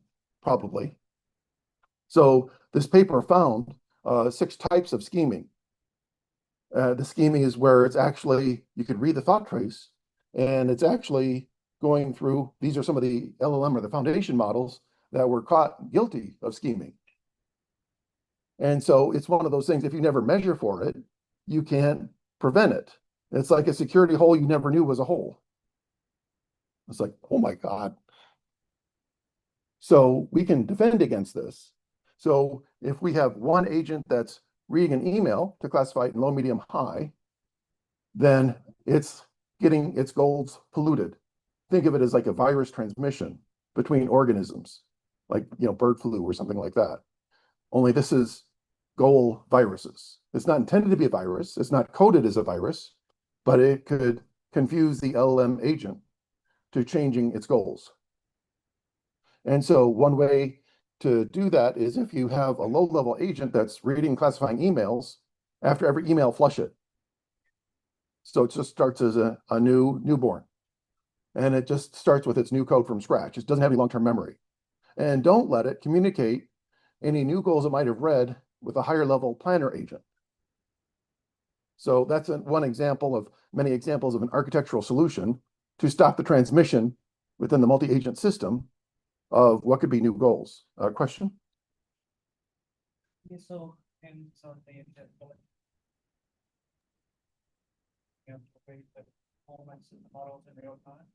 Probably. So this paper found 6 types of scheming. The scheming is where it's actually, you could read the thought trace and it's actually going through, these are some of the LLM or the foundation models that were caught guilty of scheming. And so it's one of those things, if you never measure for it, you can't prevent it. It's like a security hole you never knew was a hole. It's like, oh my God. So we can defend against this. So if we have one agent that's reading an email to classify it in low, medium, high, then it's getting its goals polluted. Think of it as like a virus transmission between organisms, like bird flu or something like that. Only this is goal viruses. It's not intended to be a virus. It's not coded as a virus, but it could confuse the LLM agent to changing its goals. And so one way to do that is if you have a low-level agent that's reading and classifying emails, after every email, flush it. So it just starts as a newborn. And it just starts with its new code from scratch. It doesn't have any long-term memory. And don't let it communicate any new goals it might have read with a higher level planner agent. So that's one example of many examples of an architectural solution to stop the transmission within the multi-agent system of what could be new goals. Question? Yeah, so, and so they have to wait the performance of the models in real time.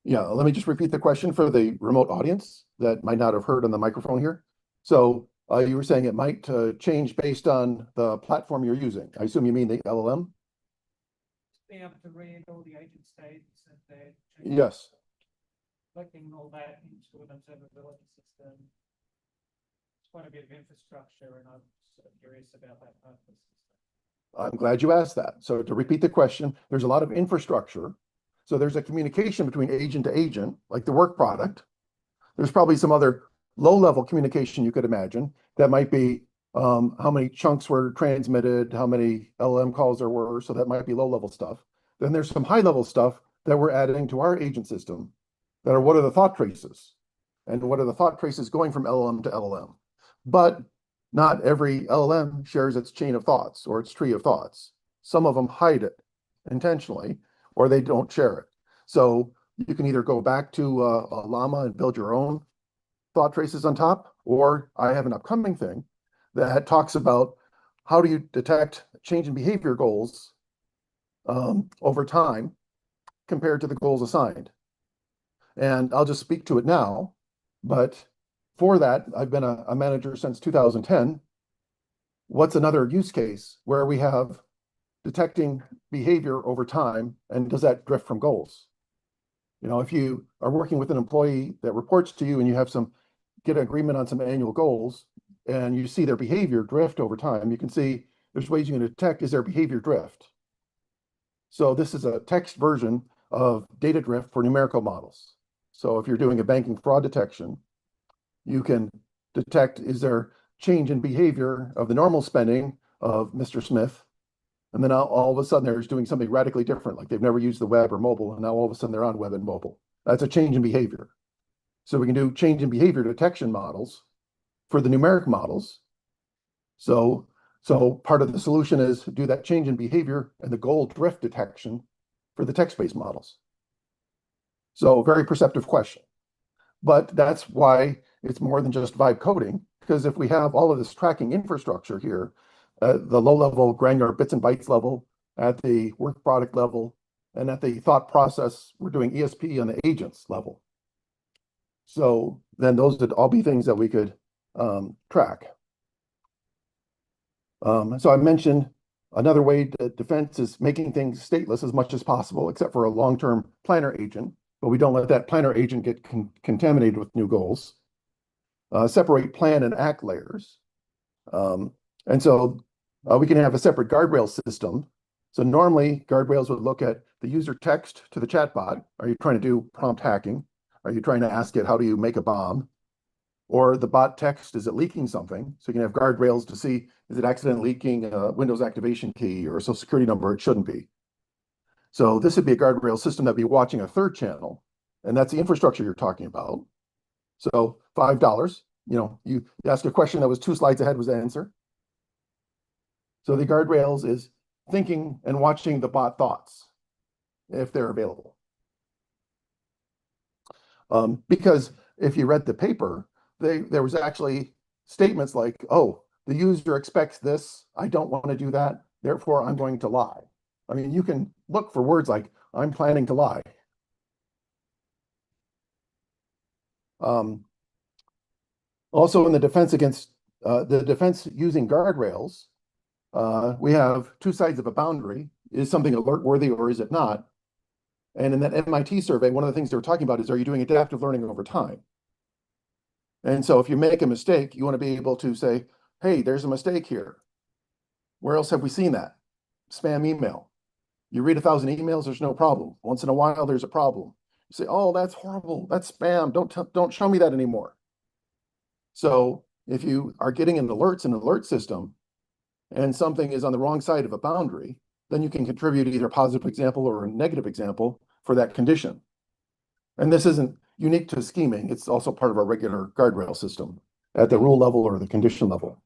Yeah, let me just repeat the question for the remote audience that might not have heard on the microphone here. So you were saying it might change based on the platform you're using. I assume you mean the LLM? Be able to read all the agent states and they're Yes. collecting all that into an observability system. It's quite a bit of infrastructure, and I'm sort of curious about that part of the system. I'm glad you asked that. So to repeat the question, there's a lot of infrastructure. So there's a communication between agent to agent, like the work product. There's probably some other low-level communication you could imagine that might be how many chunks were transmitted, how many LLM calls there were. So that might be low-level stuff. Then there's some high-level stuff that we're adding to our agent system that are what are the thought traces and what are the thought traces going from LLM to LLM. But not every LLM shares its chain of thoughts or its tree of thoughts. Some of them hide it intentionally, or they don't share it. So you can either go back to a llama and build your own thought traces on top, or I have an upcoming thing that talks about how do you detect change in behavior goals over time compared to the goals assigned. And I'll just speak to it now, but for that, I've been a manager since 2010. What's another use case where we have detecting behavior over time, and does that drift from goals? You know, if you are working with an employee that reports to you and you have get an agreement on some annual goals and you see their behavior drift over time, you can see there's ways you can detect is there behavior drift. So this is a text version of data drift for numerical models. So if you're doing a banking fraud detection, you can detect is there change in behavior of the normal spending of Mr. Smith, and then all of a sudden they're doing something radically different, like they've never used the web or mobile, and now all of a sudden they're on web and mobile. That's a change in behavior. So we can do change in behavior detection models for the numeric models. So part of the solution is do that change in behavior and the goal drift detection for the text-based models. So very perceptive question. But that's why it's more than just vibe coding, because if we have all of this tracking infrastructure here, the low-level granular bits and bytes level, at the work product level, and at the thought process, we're doing ESP on the agents level. So then those would all be things that we could track. So I mentioned another way that defense is making things stateless as much as possible, except for a long-term planner agent, but we don't let that planner agent get contaminated with new goals. Separate plan and act layers. And so we can have a separate guardrail system. So normally guardrails would look at the user text to the chatbot. Are you trying to do prompt hacking? Are you trying to ask it, how do you make a bomb? Or the bot text, is it leaking something? So you can have guardrails to see, is it accidentally leaking a Windows activation key or a social security number? It shouldn't be. So this would be a guardrail system that'd be watching a third channel. And that's the infrastructure you're talking about. So $5, you ask a question that was 2 slides ahead was the answer. So the guardrails is thinking and watching the bot thoughts if they're available. Because if you read the paper, there was actually statements like, oh, the user expects this, I don't want to do that, therefore I'm going to lie. I mean, you can look for words like, I'm planning to lie. Also in the defense against, the defense using guardrails, we have 2 sides of a boundary. Is something alert worthy or is it not? And in that MIT survey, one of the things they were talking about is, are you doing adaptive learning over time? And so if you make a mistake, you want to be able to say, hey, there's a mistake here. Where else have we seen that? Spam email. You read 1,000 emails, there's no problem. Once in a while, there's a problem. You say, oh, that's horrible. That's spam. Don't show me that anymore. So if you are getting an alerts in an alert system and something is on the wrong side of a boundary, then you can contribute either a positive example or a negative example for that condition. And this isn't unique to scheming. It's also part of our regular guardrail system at the rule level or the condition level.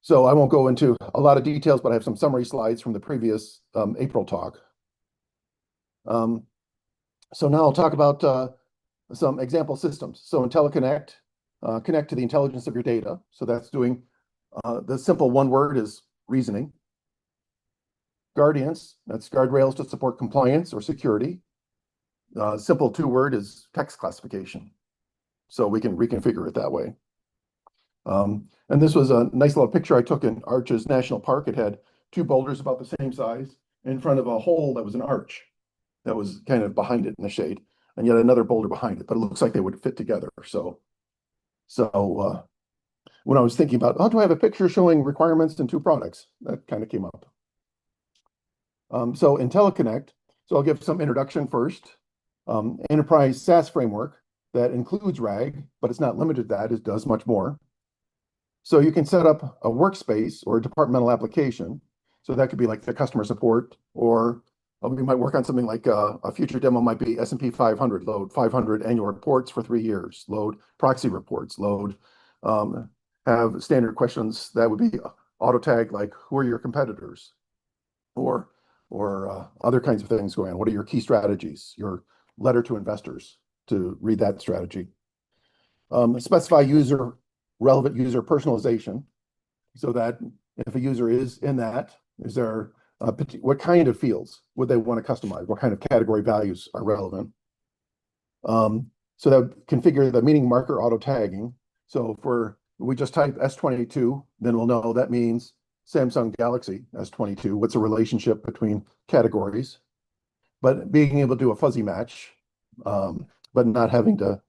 So I won't go into a lot of details, but I have some summary slides from the previous April talk So now I'll talk about some example systems. So IntelliConnect, connect to the intelligence of your data. So that's doing, the simple one word is reasoning. Guardians, that's guardrails to support compliance or security. Simple two-word is text classification. So we can reconfigure it that way. And this was a nice little picture I took in Arches National Park. It had two boulders about the same size in front of a hole that was an arch that was kind of behind it in the shade, and yet another boulder behind it, but it looks like they would fit together. So when I was thinking about, oh, do I have a picture showing requirements in two products? That kind of came up. So IntelliConnect, so I'll give some introduction first. Enterprise SaaS framework that includes RAG, but it's not limited to that, it does much more. So you can set up a workspace or a departmental application. So that could be like the customer support, or we might work on something like a future demo might be S&P 500, load 500 annual reports for 3 years, load proxy reports, load, have standard questions that would be auto tag, like who are your competitors, or other kinds of things going on. What are your key strategies? Your letter to investors to read that strategy. Specify relevant user personalization, so that if a user is in that, is there what kind of fields would they want to customize? What kind of category values are relevant? So that configure the meaning marker auto tagging. So if we just type S22, then we'll know that means Samsung Galaxy S22. What's the relationship between categories? But being able to do a fuzzy match, but not having to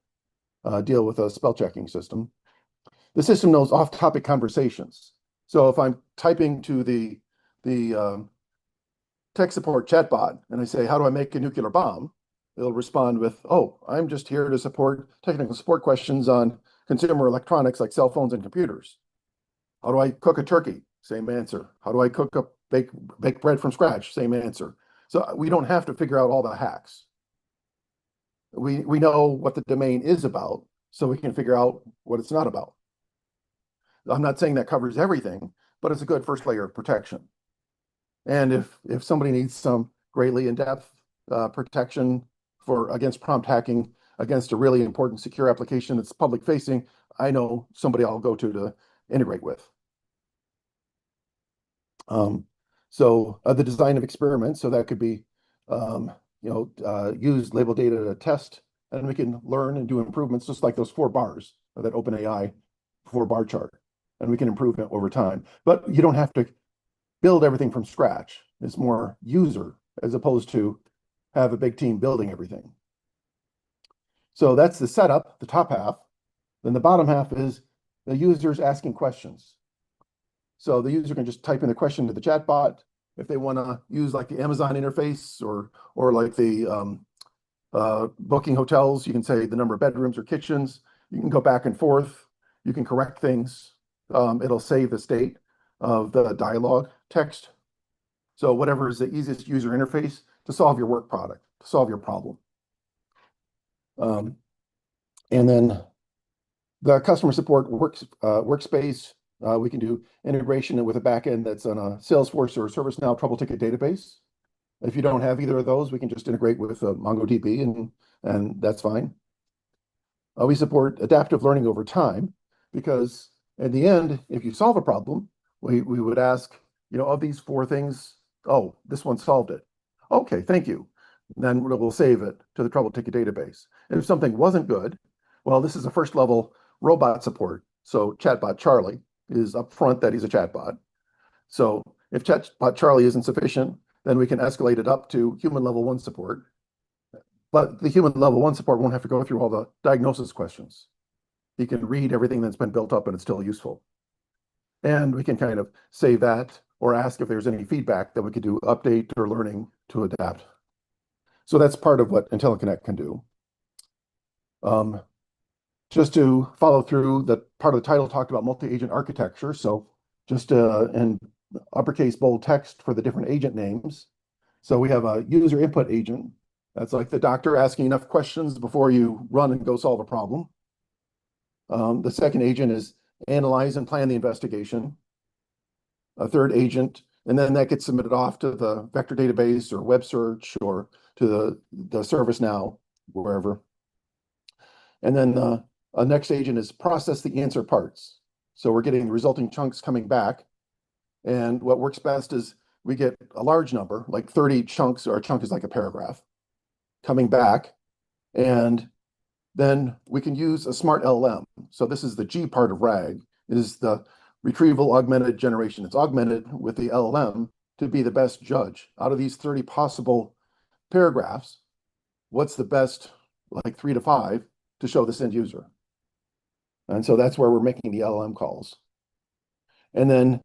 deal with a spell checking system. The system knows off-topic conversations. So if I'm typing to the tech support chatbot and I say, how do I make a nuclear bomb? It'll respond with, oh, I'm just here to support technical support questions on consumer electronics like cell phones and computers. How do I cook a turkey? Same answer. How do I bake bread from scratch? Same answer. So we don't have to figure out all the hacks. We know what the domain is about, so we can figure out what it's not about. I'm not saying that covers everything, but it's a good first layer of protection. And if somebody needs some greatly in-depth protection against prompt hacking, against a really important secure application that's public facing, I know somebody I'll go to integrate with. So the design of experiments, so that could be, use label data to test, and we can learn and do improvements, just like those 4 bars of that OpenAI 4-bar chart, and we can improve it over time. But you don't have to build everything from scratch. It's more user as opposed to have a big team building everything. So that's the setup, the top half. Then the bottom half is the users asking questions. So the user can just type in the question to the chatbot. If they want to use like the Amazon interface or like the booking hotels, you can say the number of bedrooms or kitchens. You can go back and forth. You can correct things. It'll save the state of the dialogue text. So whatever is the easiest user interface to solve your work product, to solve your problem. And then the customer support workspace, we can do integration with a backend that's on a Salesforce or ServiceNow trouble ticket database. If you don't have either of those, we can just integrate with MongoDB, and that's fine. We support adaptive learning over time, because in the end, if you solve a problem, we would ask, of these 4 things, oh, this one solved it. Okay, thank you. Then we'll save it to the trouble ticket database. And if something wasn't good, well, this is a first level robot support. So chatbot Charlie is up front that he's a chatbot. So if chatbot Charlie isn't sufficient, then we can escalate it up to human level 1 support. But the human level 1 support won't have to go through all the diagnosis questions. He can read everything that's been built up and it's still useful. And we can kind of save that or ask if there's any feedback that we could do update or learning to adapt. So that's part of what IntelliConnect can do. Just to follow through, that part of the title talked about multi-agent architecture. So just in uppercase bold text for the different agent names. So we have a user input agent. That's like the doctor asking enough questions before you run and go solve a problem. The second agent is analyze and plan the investigation. A third agent And then that gets submitted off to the vector database or web search or to the ServiceNow, wherever. And then a next agent is process the answer parts. So we're getting the resulting chunks coming back. And what works best is we get a large number, like 30 chunks, or a chunk is like a paragraph, coming back. And then we can use a smart LLM. So this is the G part of RAG, is the retrieval augmented generation. It's augmented with the LLM to be the best judge. Out of these 30 possible paragraphs, what's the best, like 3 to 5, to show this end user? And so that's where we're making the LLM calls. And then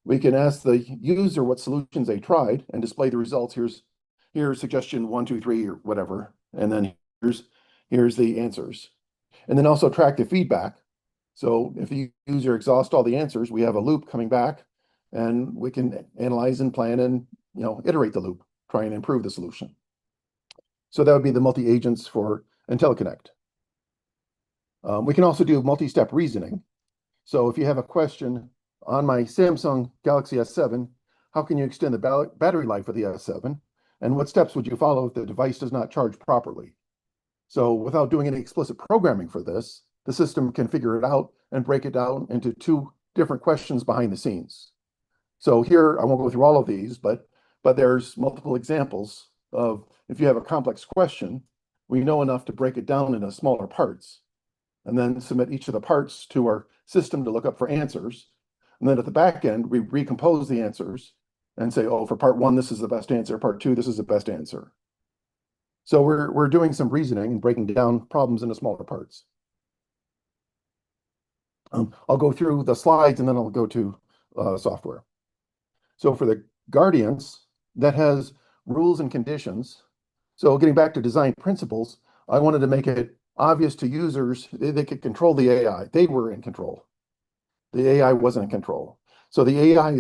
we can ask the user what solutions they tried and display the results. Here's suggestion 1, 2, 3, or whatever. And then here's the answers. And then also track the feedback. So if the user exhausts all the answers, we have a loop coming back, and we can analyze and plan and iterate the loop, try and improve the solution. So that would be the multi-agents for IntelliConnect. We can also do multi-step reasoning. So if you have a question on my Samsung Galaxy S7, how can you extend the battery life of the S7? And what steps would you follow if the device does not charge properly? So without doing any explicit programming for this, the system can figure it out and break it down into 2 different questions behind the scenes. So here, I won't go through all of these, but there's multiple examples of, if you have a complex question, we know enough to break it down into smaller parts, and then submit each of the parts to our system to look up for answers. And then at the back end, we recompose the answers and say, oh, for part 1, this is the best answer. Part 2, this is the best answer. So we're doing some reasoning and breaking down problems into smaller parts. I'll go through the slides and then I'll go to software. So for the Guardians, that has rules and conditions. So getting back to design principles, I wanted to make it obvious to users they could control the AI. They were in control. The AI wasn't in control. So the AI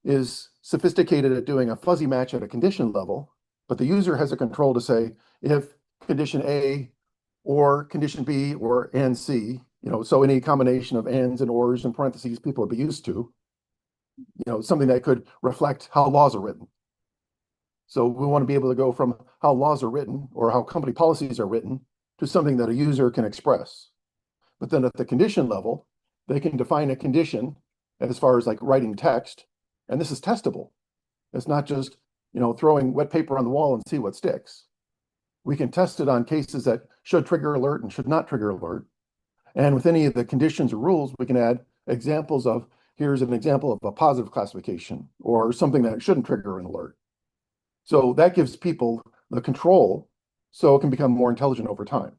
is sophisticated at doing a fuzzy match at a condition level, but the user has a control to say if condition A or condition B or and C, so any combination of ands and ors and parentheses people would be used to, something that could reflect how laws are written. So we want to be able to go from how laws are written or how company policies are written to something that a user can express. But then at the condition level, they can define a condition as far as like writing text, and this is testable. It's not just, throwing wet paper on the wall and see what sticks. We can test it on cases that should trigger alert and should not trigger alert. And with any of the conditions or rules, we can add examples of, here's an example of a positive classification or something that shouldn't trigger an alert. So that gives people the control so it can become more intelligent over time.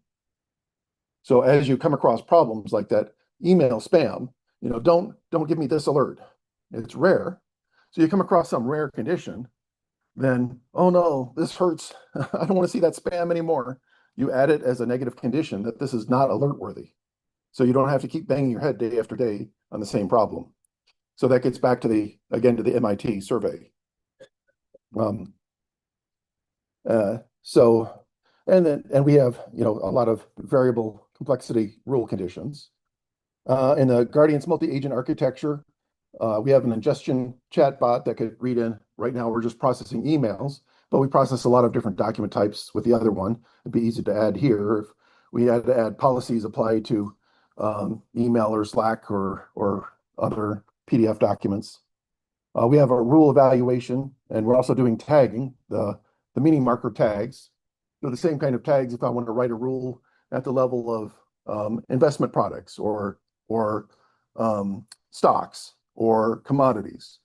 So as you come across problems like that email spam, don't give me this alert. It's rare. So you come across some rare condition, then, oh no, this hurts. I don't want to see that spam anymore. You add it as a negative condition that this is not alert worthy. So you don't have to keep banging your head day after day on the same problem. So that gets back to the MIT survey. And we have, a lot of variable complexity rule conditions. In the Guardian's multi-agent architecture, we have an ingestion chatbot that could read in. Right now, we're just processing emails, but we process a lot of different document types with the other one. It'd be easy to add here. If we had to add policies applied to email or Slack or other PDF documents. We have a rule evaluation, and we're also doing tagging, the meaning marker tags. So the same kind of tags if I want to write a rule at the level of investment products or stocks or commodities.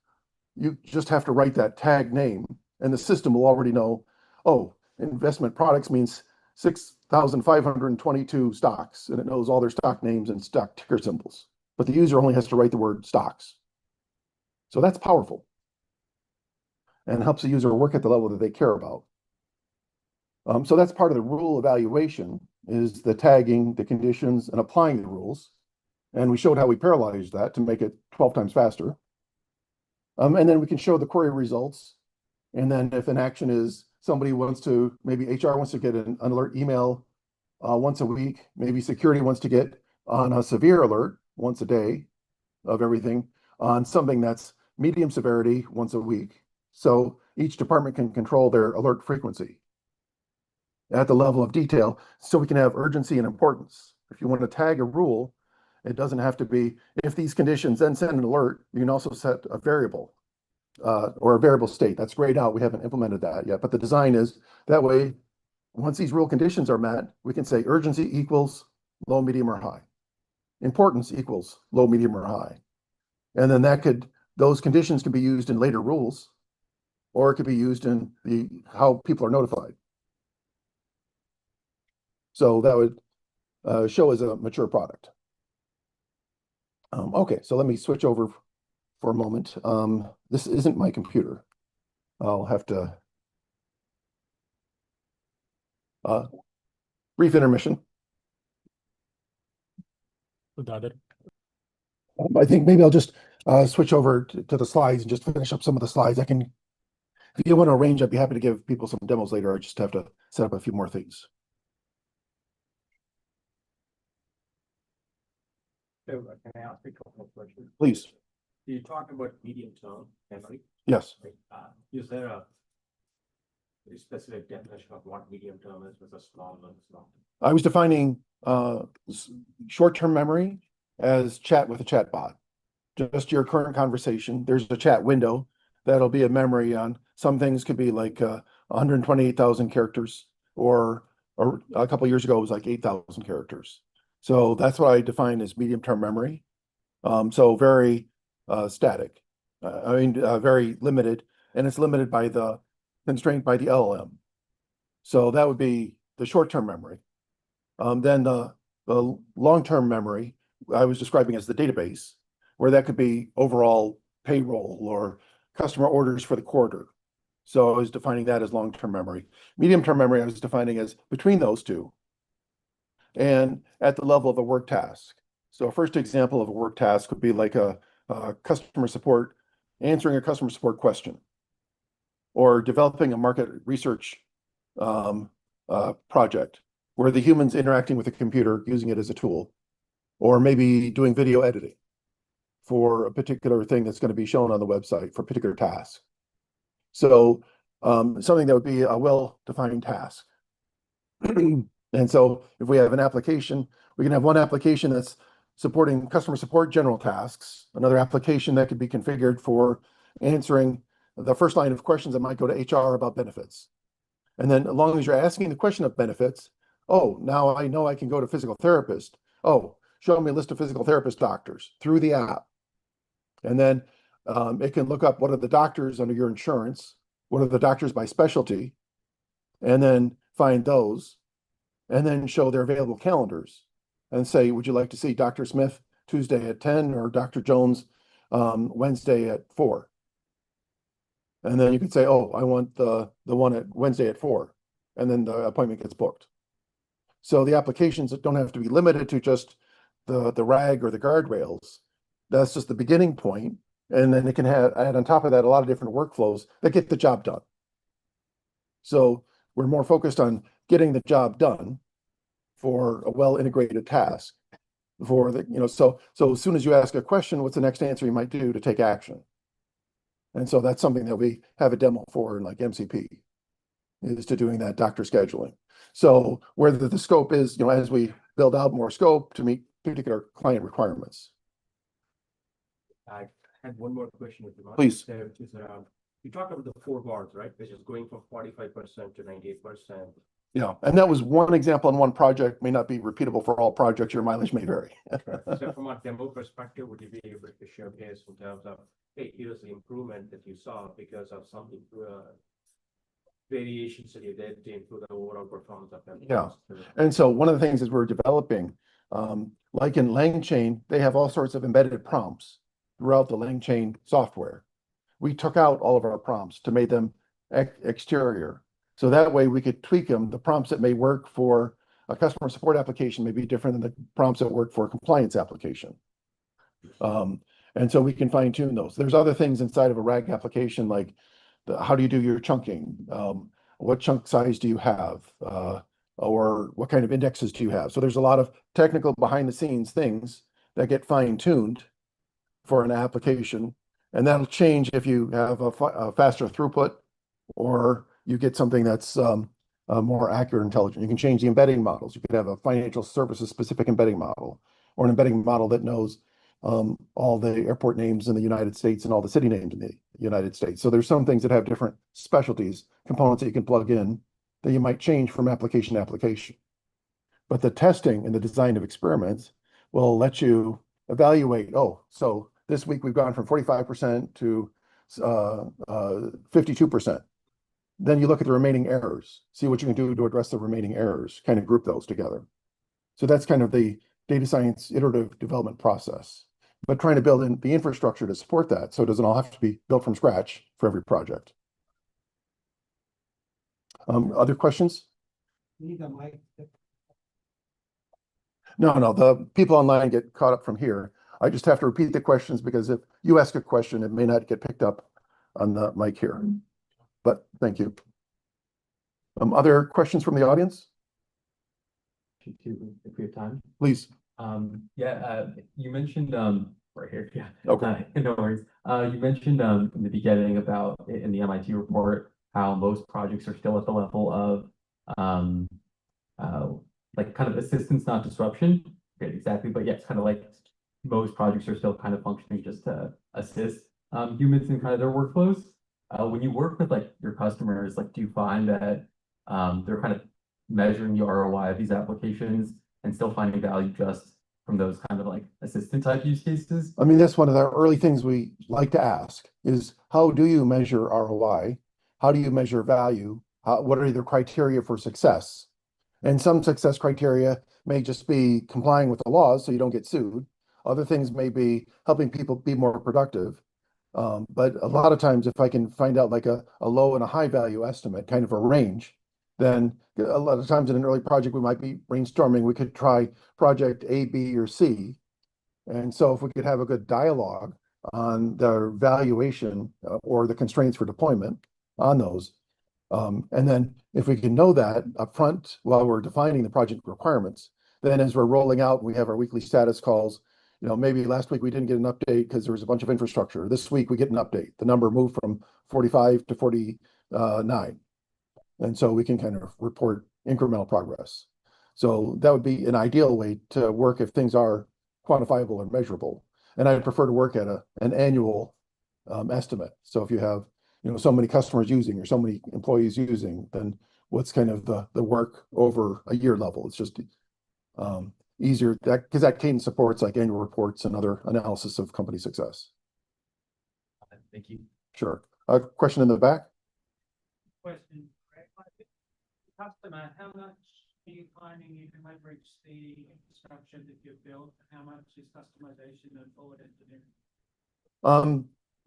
You just have to write that tag name, and the system will already know, oh, investment products means 6,522 stocks, and it knows all their stock names and stock ticker symbols. But the user only has to write the word stocks. So that's powerful and helps the user work at the level that they care about. So that's part of the rule evaluation, is the tagging, the conditions, and applying the rules. And we showed how we parallelized that to make it 12 times faster. And then we can show the query results. And then if an action is somebody wants to, maybe HR wants to get an alert email once a week, maybe security wants to get on a severe alert once a day of everything, on something that's medium severity once a week. So each department can control their alert frequency at the level of detail, so we can have urgency and importance. If you want to tag a rule, it doesn't have to be, if these conditions, then send an alert. You can also set a variable or a variable state. That's grayed out. We haven't implemented that yet, but the design is that way. Once these rule conditions are met, we can say urgency equals low, medium, or high. Importance equals low, medium, or high. And then those conditions can be used in later rules, or it could be used in how people are notified. So that would show as a mature product. Okay, so let me switch over for a moment. This isn't my computer. I'll have to brief intermission. I think maybe I'll just switch over to the slides and just finish up some of the slides. If you want to arrange, I'd be happy to give people some demos later. I just have to set up a few more things. So can I ask a couple of questions? Please. You talked about medium-term memory. Yes. Is there a very specific definition of what medium-term is versus long-term? I was defining short-term memory as chat with a chat bot. Just your current conversation. There's a chat window that'll be a memory on. Some things could be like 128,000 characters, or a couple of years ago it was like 8,000 characters. So that's what I define as medium-term memory. So very static. Very limited, and it's limited by the constraint by the LLM. So that would be the short-term memory. Then the long-term memory I was describing as the database, where that could be overall payroll or customer orders for the quarter. So I was defining that as long-term memory. Medium-term memory I was defining as between those two and at the level of a work task. So a first example of a work task would be like a customer support, answering a customer support question, or developing a market research project where the human's interacting with the computer, using it as a tool, or maybe doing video editing for a particular thing that's going to be shown on the website for a particular task. So something that would be a well-defined task. And so if we have an application, we can have one application that's supporting customer support general tasks, another application that could be configured for answering the first line of questions that might go to HR about benefits. And then as long as you're asking the question of benefits, oh, now I know I can go to physical therapist. Oh, show me a list of physical therapist doctors through the app. And then it can look up what are the doctors under your insurance, what are the doctors by specialty, and then find those, and then show their available calendars and say, would you like to see Dr. Smith Tuesday at 10 or Dr. Jones Wednesday at 4? And then you can say, oh, I want the one at Wednesday at 4, and then the appointment gets booked. So the applications that don't have to be limited to just the RAG or the guardrails. That's just the beginning point. And then it can add on top of that a lot of different workflows that get the job done. So we're more focused on getting the job done for a well-integrated task. So as soon as you ask a question, what's the next answer you might do to take action? And so that's something that we have a demo for in like MCP, is to doing that doctor scheduling. So whether the scope is, as we build out more scope to meet particular client requirements. I had one more question with you. Please. Which is you talked about the 4 bars, right? Which is going from 45% to 98%. Yeah, and that was one example in one project, may not be repeatable for all projects. Your mileage may vary. So from a demo perspective, would you be able to showcase in terms of, hey, here's the improvement that you saw because of some variations that you did to improve the overall performance of them? Yeah, and so one of the things is we're developing, like in LangChain, they have all sorts of embedded prompts throughout the LangChain software. We took out all of our prompts to make them exterior. So that way we could tweak them. The prompts that may work for a customer support application may be different than the prompts that work for a compliance application. And so we can fine tune those. There's other things inside of a RAG application, like how do you do your chunking? What chunk size do you have? Or what kind of indexes do you have? So there's a lot of technical behind the scenes things that get fine tuned for an application. And that'll change if you have a faster throughput or you get something that's more accurate, intelligent. You can change the embedding models. You could have a financial services specific embedding model or an embedding model that knows all the airport names in the United States and all the city names in the United States. So there's some things that have different specialties, components that you can plug in that you might change from application to application. But the testing and the design of experiments will let you evaluate, oh, so this week we've gone from 45% to 52%. Then you look at the remaining errors, see what you can do to address the remaining errors, kind of group those together. So that's kind of the data science iterative development process, but trying to build in the infrastructure to support that so it doesn't all have to be built from scratch for every project. Other questions? Need a mic. No, the people online get caught up from here. I just have to repeat the questions because if you ask a question, it may not get picked up on the mic here. But thank you. Other questions from the audience? If we have time. Please. You mentioned right here, yeah. Okay. No worries. You mentioned in the beginning about in the MIT report how most projects are still at the level of like kind of assistance, not disruption. Great, exactly, but yes, kind of like most projects are still kind of functioning just to assist humans in kind of their workflows. When you work with like your customers, like do you find that they're kind of measuring the ROI of these applications and still finding value just from those kind of like assistant type use cases? I mean, that's one of the early things we like to ask is how do you measure ROI? How do you measure value? What are the criteria for success? And some success criteria may just be complying with the laws so you don't get sued. Other things may be helping people be more productive. But a lot of times, if I can find out like a low and a high value estimate, kind of a range, then a lot of times in an early project, we might be brainstorming, we could try project A, B, or C. And so if we could have a good dialogue on the valuation or the constraints for deployment on those. And then if we can know that upfront while we're defining the project requirements, then as we're rolling out, we have our weekly status calls. You know, maybe last week we didn't get an update because there was a bunch of infrastructure. This week we get an update. The number moved from 45 to 49. And so we can kind of report incremental progress. So that would be an ideal way to work if things are quantifiable and measurable. And I'd prefer to work at an annual estimate. So if you have, so many customers using or so many employees using, then what's kind of the work over a year level? It's just easier because that cadence supports like annual reports and other analysis of company success. Thank you. Sure. A question in the back? Question, right? Customer, how much are you finding you can leverage the infrastructure that you've built, and how much is customization and forward engineering?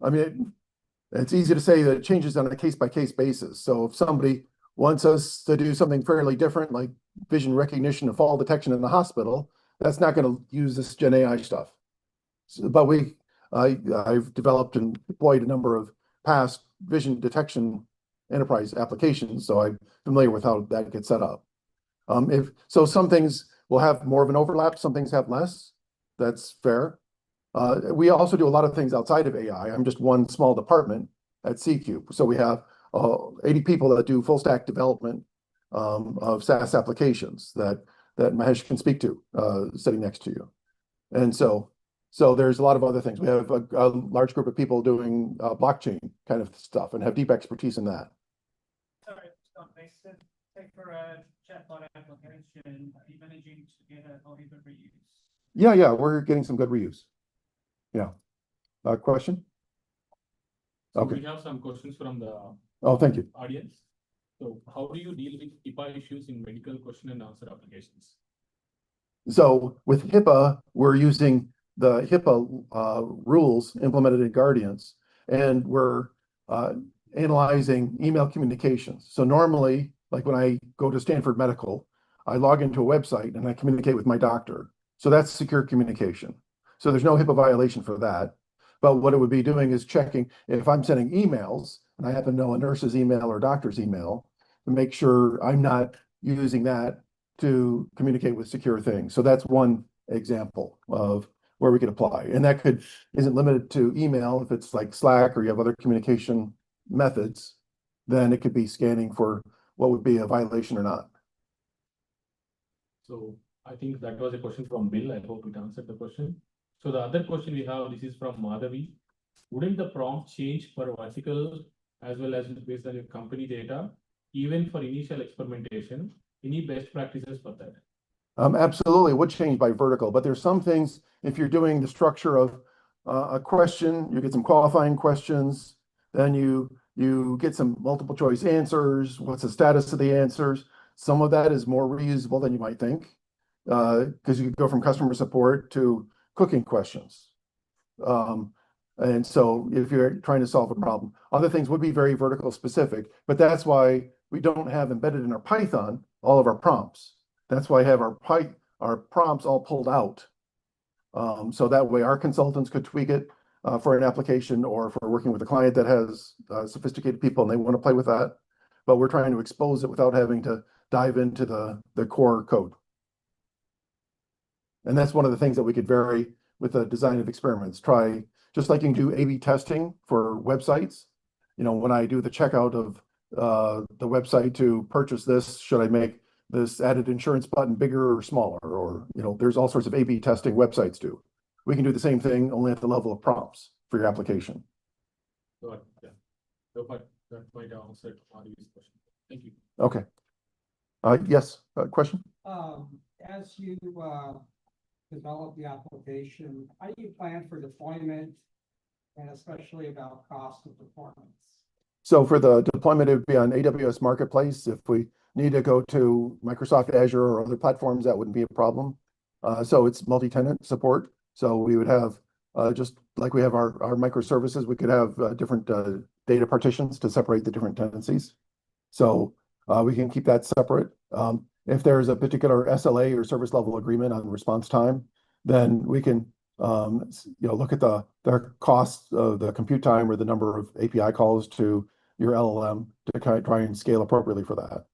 I mean, it's easy to say that it changes on a case-by-case basis. So if somebody wants us to do something fairly different, like vision recognition and fall detection in the hospital, that's not going to use this GenAI stuff. But I've developed and deployed a number of past vision detection enterprise applications, so I'm familiar with how that gets set up. So some things will have more of an overlap, some things have less. That's fair. We also do a lot of things outside of AI. I'm just one small department at C-Cube. So we have 80 people that do full stack development of SaaS applications that Mahesh can speak to sitting next to you. And so there's a lot of other things. We have a large group of people doing blockchain kind of stuff and have deep expertise in that. Sorry, Scott, take for a chatbot application, are you managing to get a whole heap of reuse? Yeah, we're getting some good reuse. Yeah. Question? So Okay. we have some questions from the Thank you. audience. So how do you deal with HIPAA issues in medical question and answer applications? So with HIPAA, we're using the HIPAA rules implemented in Guardians, and we're analyzing email communications. So normally, like when I go to Stanford Medical, I log into a website and I communicate with my doctor. So that's secure communication. So there's no HIPAA violation for that. But what it would be doing is checking if I'm sending emails and I happen to know a nurse's email or doctor's email to make sure I'm not using that to communicate with secure things. So that's one example of where we could apply. And that isn't limited to email. If it's like Slack or you have other communication methods, then it could be scanning for what would be a violation or not. So I think that was a question from Bill. I hope it answered the question. So the other question we have, this is from Madhavi. Wouldn't the prompt change per vertical as well as based on your company data, even for initial experimentation? Any best practices for that? Absolutely, it would change by vertical, but there's some things, if you're doing the structure of a question, you get some qualifying questions, then you get some multiple choice answers. What's the status of the answers? Some of that is more reusable than you might think, because you could go from customer support to cooking questions. And so if you're trying to solve a problem, other things would be very vertical specific, but that's why we don't have embedded in our Python all of our prompts. That's why I have our prompts all pulled out. So that way our consultants could tweak it for an application, or if we're working with a client that has sophisticated people and they want to play with that. But we're trying to expose it without having to dive into the core code. And that's one of the things that we could vary with the design of experiments. Try, just like you can do A/B testing for websites. You know, when I do the checkout of the website to purchase this, should I make this added insurance button bigger or smaller? Or, you know, there's all sorts of A/B testing websites do. We can do the same thing, only at the level of prompts for your application. Got it. Yeah. So, but that might answer Madhavi's question. Thank you. Okay. Yes, question? As you develop the application, how do you plan for deployment and especially about cost of performance? So for the deployment, it would be on AWS Marketplace. If we need to go to Microsoft Azure or other platforms, that wouldn't be a problem. So it's multi-tenant support. So we would have, just like we have our microservices, we could have different data partitions to separate the different tenancies. So we can keep that separate. If there's a particular SLA or service level agreement on response time, then we can look at the cost of the compute time or the number of API calls to your LLM to kind of try and scale appropriately for that.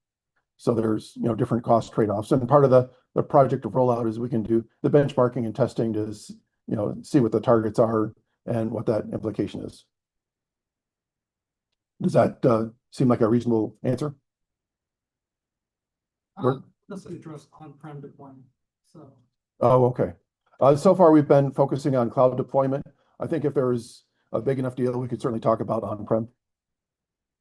So there's different cost trade-offs, and part of the project of rollout is we can do the benchmarking and testing to see what the targets are and what that implication is. Does that seem like a reasonable answer? This is addressed on-prem deployment. So. Oh, okay. So far, we've been focusing on cloud deployment. I think if there's a big enough deal, we could certainly talk about on-prem.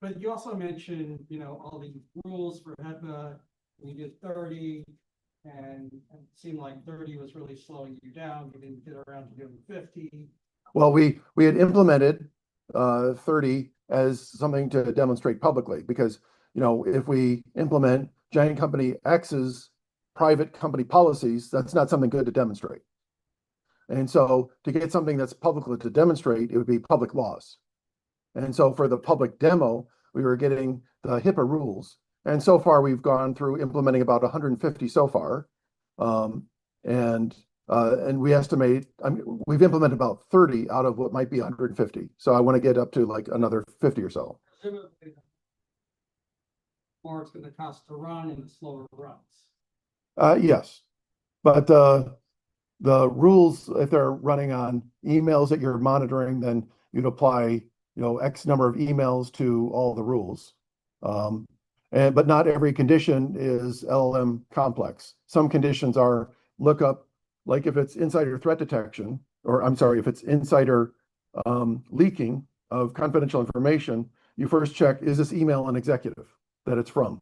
But you also mentioned, all the rules for HEDMA. We did 30, and it seemed like 30 was really slowing you down. You didn't get around to doing 50. Well, we had implemented 30 as something to demonstrate publicly, because if we implement giant company X's private company policies, that's not something good to demonstrate. And so to get something that's publicly to demonstrate, it would be public laws. And so for the public demo, we were getting the HIPAA rules. And so far, we've gone through implementing about 150 so far. And we estimate, we've implemented about 30 out of what might be 150. So I want to get up to like another 50 or so. Presumably, more it's going to cost to run and the slower runs. Yes, but the rules, if they're running on emails that you're monitoring, then you'd apply X number of emails to all the rules. But not every condition is LLM complex. Some conditions are lookup, like if it's insider threat detection, or I'm sorry, if it's insider leaking of confidential information, you first check, is this email an executive that it's from?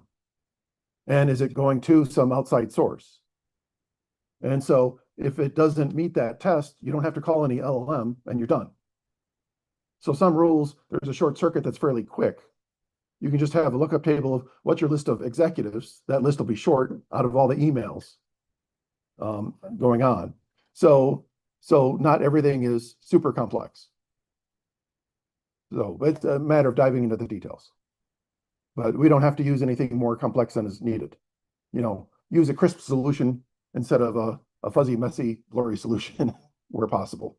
And is it going to some outside source? And so if it doesn't meet that test, you don't have to call any LLM and you're done. So some rules, there's a short circuit that's fairly quick. You can just have a lookup table of what's your list of executives. That list will be short out of all the emails going on. So not everything is super complex. So it's a matter of diving into the details. But we don't have to use anything more complex than is needed. Use a crisp solution instead of a fuzzy, messy, blurry solution where possible.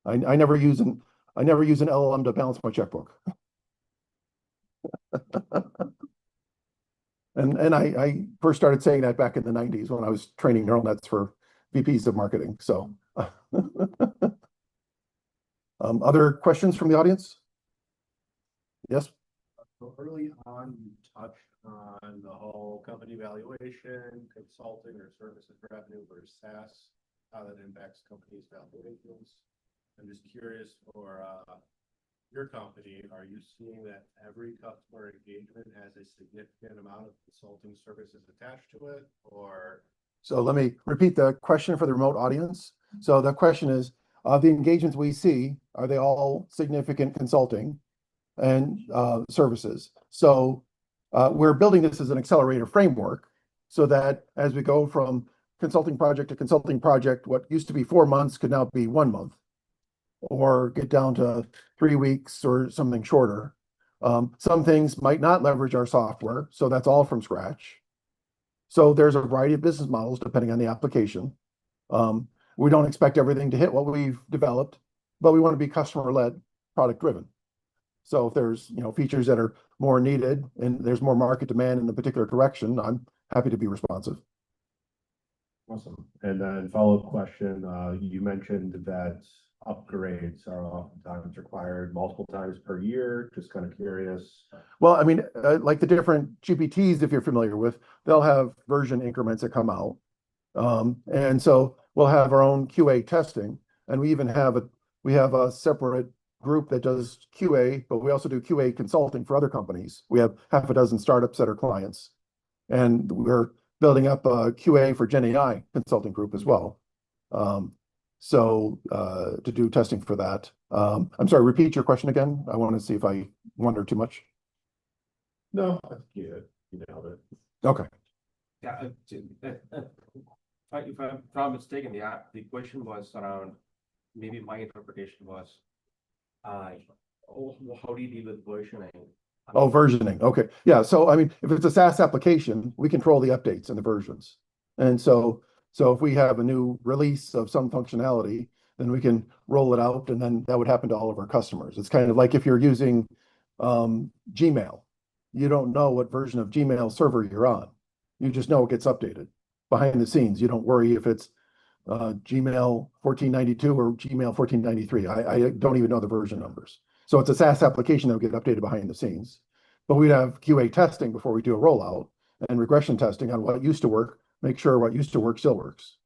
I never use an LLM to balance my checkbook. And I first started saying that back in the 90s when I was training neural nets for VPs of marketing. So Other questions from the audience? Yes, So early on, you touched on the whole company valuation, consulting or services revenue versus SaaS, how that impacts companies' valuations. I'm just curious for your company, are you seeing that every customer engagement has a significant amount of consulting services attached to it, or? so let me repeat the question for the remote audience. So the question is, the engagements we see, are they all significant consulting and services? So we're building this as an accelerator framework so that as we go from consulting project to consulting project, what used to be 4 months could now be 1 month, or get down to 3 weeks or something shorter. Some things might not leverage our software, so that's all from scratch. So there's a variety of business models depending on the application. We don't expect everything to hit what we've developed, but we want to be customer-led, product-driven. So if there's features that are more needed and there's more market demand in a particular direction, I'm happy to be responsive. Awesome. And then follow-up question, you mentioned that upgrades are oftentimes required multiple times per year. Just kind of curious. Well, I mean, like the different GPTs, if you're familiar with, they'll have version increments that come out. And so we'll have our own QA testing, and we even have a separate group that does QA, but we also do QA consulting for other companies. We have half a dozen startups that are clients, and we're building up a QA for GenAI consulting group as well. So to do testing for that. I'm sorry, repeat your question again. I want to see if I wondered too much. No, I think you nailed it. Okay. Yeah, if I'm not mistaken, the question was around, maybe my interpretation was, how do you deal with versioning? Oh, versioning. Okay. Yeah. So, I mean, if it's a SaaS application, we control the updates and the versions. And so if we have a new release of some functionality, then we can roll it out, and then that would happen to all of our customers. It's kind of like if you're using Gmail, you don't know what version of Gmail server you're on. You just know it gets updated behind the scenes. You don't worry if it's Gmail 1492 or Gmail 1493. I don't even know the version numbers. So it's a SaaS application that will get updated behind the scenes. But we'd have QA testing before we do a rollout, and regression testing on what used to work, make sure what used to work still works.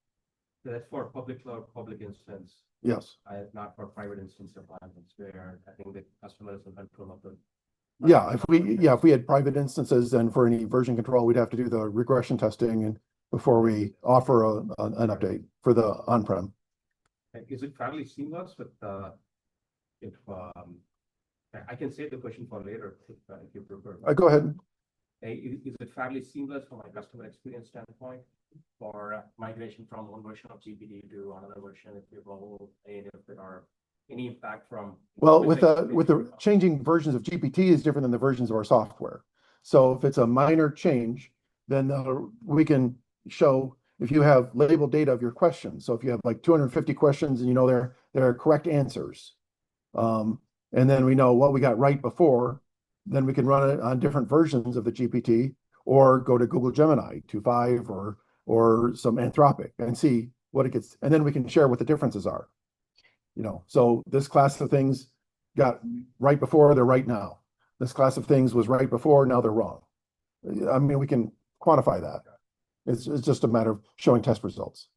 That's for public cloud, public instance. Yes. Not for private instance environments where I think the customer is in control of the. Yeah, if we had private instances, then for any version control, we'd have to do the regression testing and before we offer an update for the on-prem. Is it fairly seamless with if I can save the question for later if you prefer. Go ahead. Is it fairly seamless from a customer experience standpoint for migration from one version of GPT to another version, if you will, and if there are any impact from? Well, with the changing versions of GPT is different than the versions of our software. So if it's a minor change, then we can show if you have labeled data of your questions. So if you have like 250 questions and they're correct answers, and then we know what we got right before, then we can run it on different versions of the GPT or go to Google Gemini 2.5 or some Anthropic and see what it gets. And then we can share what the differences are. So this class of things got right before, they're right now. This class of things was right before, now they're wrong. I mean, we can quantify that. It's just a matter of showing test results.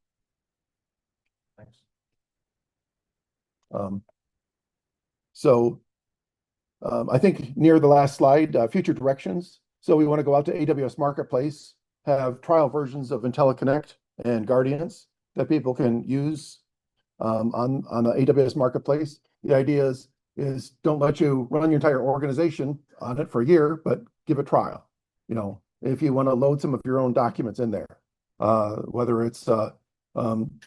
Thanks. I think near the last slide, future directions. So we want to go out to AWS Marketplace, have trial versions of IntelliConnect and Guardians that people can use on the AWS Marketplace. The idea is don't let you run your entire organization on it for a year, but give a trial. If you want to load some of your own documents in there, whether it's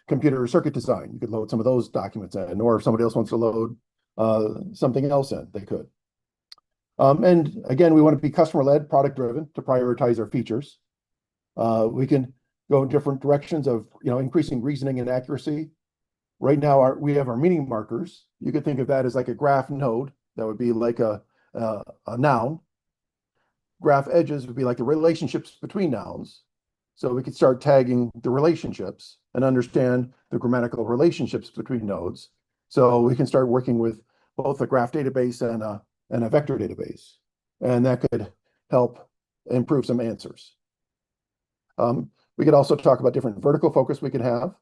computer circuit design, you could load some of those documents in, or if somebody else wants to load something else in, they could. And again, we want to be customer-led, product-driven to prioritize our features. We can go in different directions of increasing reasoning and accuracy. Right now, we have our meaning markers. You could think of that as like a graph node. That would be like a noun. Graph edges would be like the relationships between nouns. So we could start tagging the relationships and understand the grammatical relationships between nodes. So we can start working with both a graph database and a vector database. And that could help improve some answers. We could also talk about different vertical focus we could have,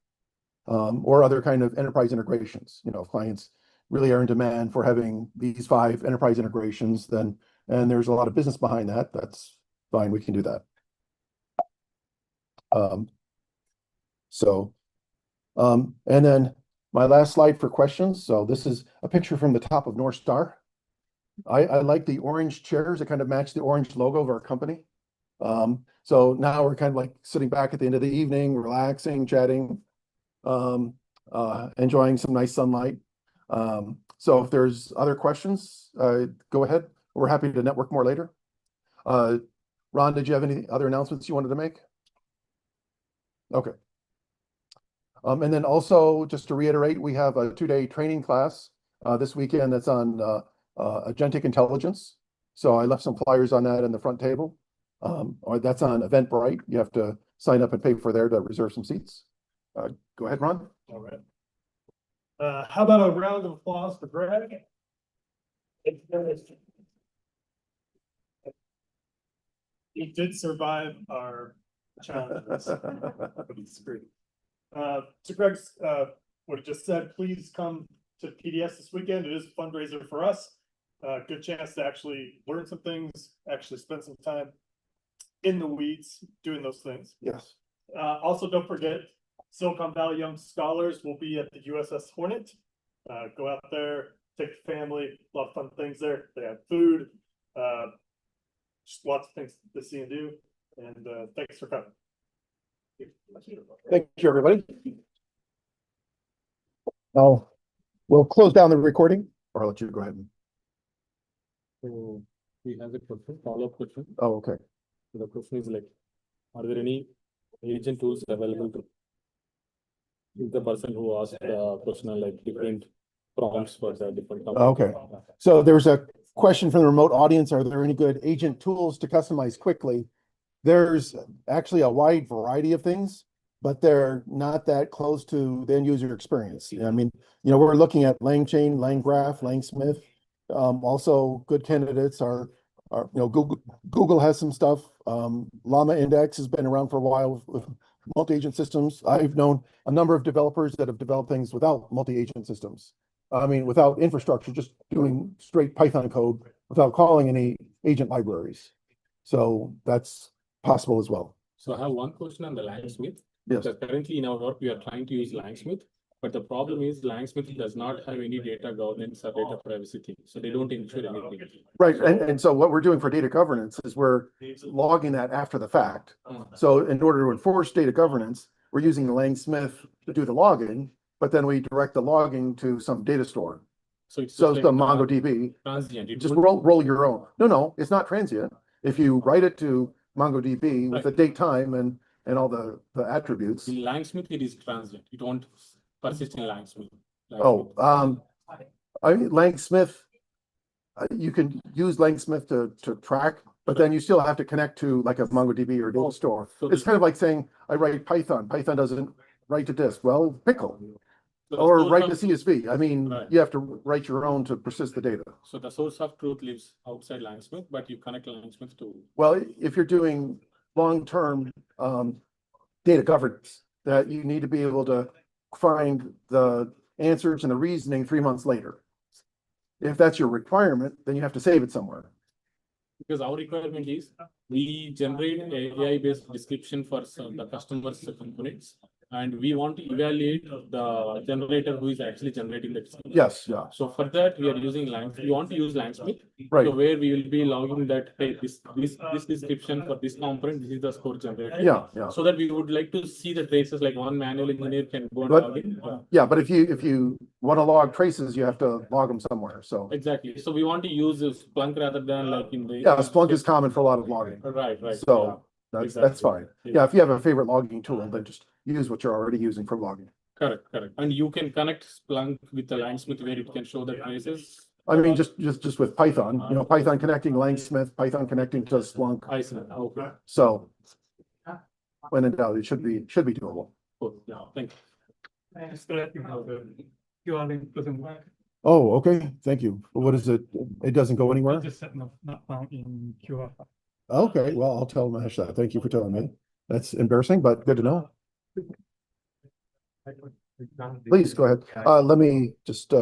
or other kind of enterprise integrations. You know, if clients really are in demand for having these 5 enterprise integrations, then, and there's a lot of business behind that, that's fine, we can do that. And then my last slide for questions. So this is a picture from the top of North Star. I like the orange chairs that kind of match the orange logo of our company. So now we're kind of like sitting back at the end of the evening, relaxing, chatting, enjoying some nice sunlight. So if there's other questions, go ahead. We're happy to network more later. Ron, did you have any other announcements you wanted to make? Okay. And then also, just to reiterate, we have a 2-day training class this weekend that's on agentic intelligence. So I left some flyers on that in the front table. Or that's on Eventbrite. You have to sign up and pay for there to reserve some seats. Go ahead, Ron. All right. How about a round of applause for Greg? He did survive our challenges. To Greg's what he just said, please come to PDS this weekend. It is a fundraiser for us. Good chance to actually learn some things, actually spend some time in the weeds doing those things. Yes. Also, don't forget, Silicon Valley Young Scholars will be at the USS Hornet. Go out there, take the family, a lot of fun things there. They have food, just lots of things to see and do. And thanks for coming. Thank you, everybody. Now, we'll close down the recording, or I'll let you go ahead. So we have a question, follow-up question. Oh, okay. The question is like, are there any agent tools available to the person who asked the question, like different prompts for the different companies? Okay. So there's a question from the remote audience. Are there any good agent tools to customize quickly? There's actually a wide variety of things, but they're not that close to the end user experience. I mean, we're looking at LangChain, LangGraph, LangSmith. Also good candidates are Google has some stuff. Llama Index has been around for a while with multi-agent systems. I've known a number of developers that have developed things without multi-agent systems. I mean, without infrastructure, just doing straight Python code without calling any agent libraries. So that's possible as well. So I have one question on the LangSmith. Yes. Because currently in our work, we are trying to use LangSmith, but the problem is LangSmith does not have any data governance or data privacy thing. So they don't ensure anything. Right. And so what we're doing for data governance is we're logging that after the fact. So in order to enforce data governance, we're using the LangSmith to do the logging, but then we direct the logging to some data store. So it's So just the like, MongoDB, transient. It just would- roll your own. No, it's not transient. If you write it to MongoDB with the date, time, and all the attributes. In LangSmith, it is transient. It won't persist in LangSmith. Oh, I mean, LangSmith, you can use LangSmith to track, but then you still have to connect to like a MongoDB or data store. So It's kind of like saying, I write Python. Python doesn't write to disk. Well, pickle. So the Or source write of- to CSV. I mean, Right. you have to write your own to persist the data. So the source of truth lives outside LangSmith, but you connect LangSmith to. Well, if you're doing long-term data governance, that you need to be able to find the answers and the reasoning 3 months later. If that's your requirement, then you have to save it somewhere. Because our requirement is we generate an AI-based description for the customer's components, and we want to evaluate the generator who is actually generating the description. Yes, yeah, So for that, we are using we want to use LangSmith. right. So where we will be logging that, hey, this description for this component, this is the score generated. Yeah. So that we would like to see the traces, like one manual engineer can go and But- log in. Yeah, but if you want to log traces, you have to log them somewhere. So Exactly. So we want to use Splunk rather than like in the. yeah, Splunk is common for a lot of logging. Right. So that's Exactly. fine. Yeah, if you have a favorite logging tool, then just use what you're already using for logging. Correct. And you can connect Splunk with the LangSmith where it can show the traces. I mean, just with Python, Python connecting LangSmith, Python connecting to Splunk. I see. Okay. So when in doubt, it should be doable. Cool. Yeah, thank you. Just to let you know, the QR link doesn't work. Oh, okay, thank you. What is it? It doesn't go anywhere? Just said not found in QR. Okay, well, I'll tell Mahesh that. Thank you for telling me. That's embarrassing, but good to know. Please go ahead. Let me just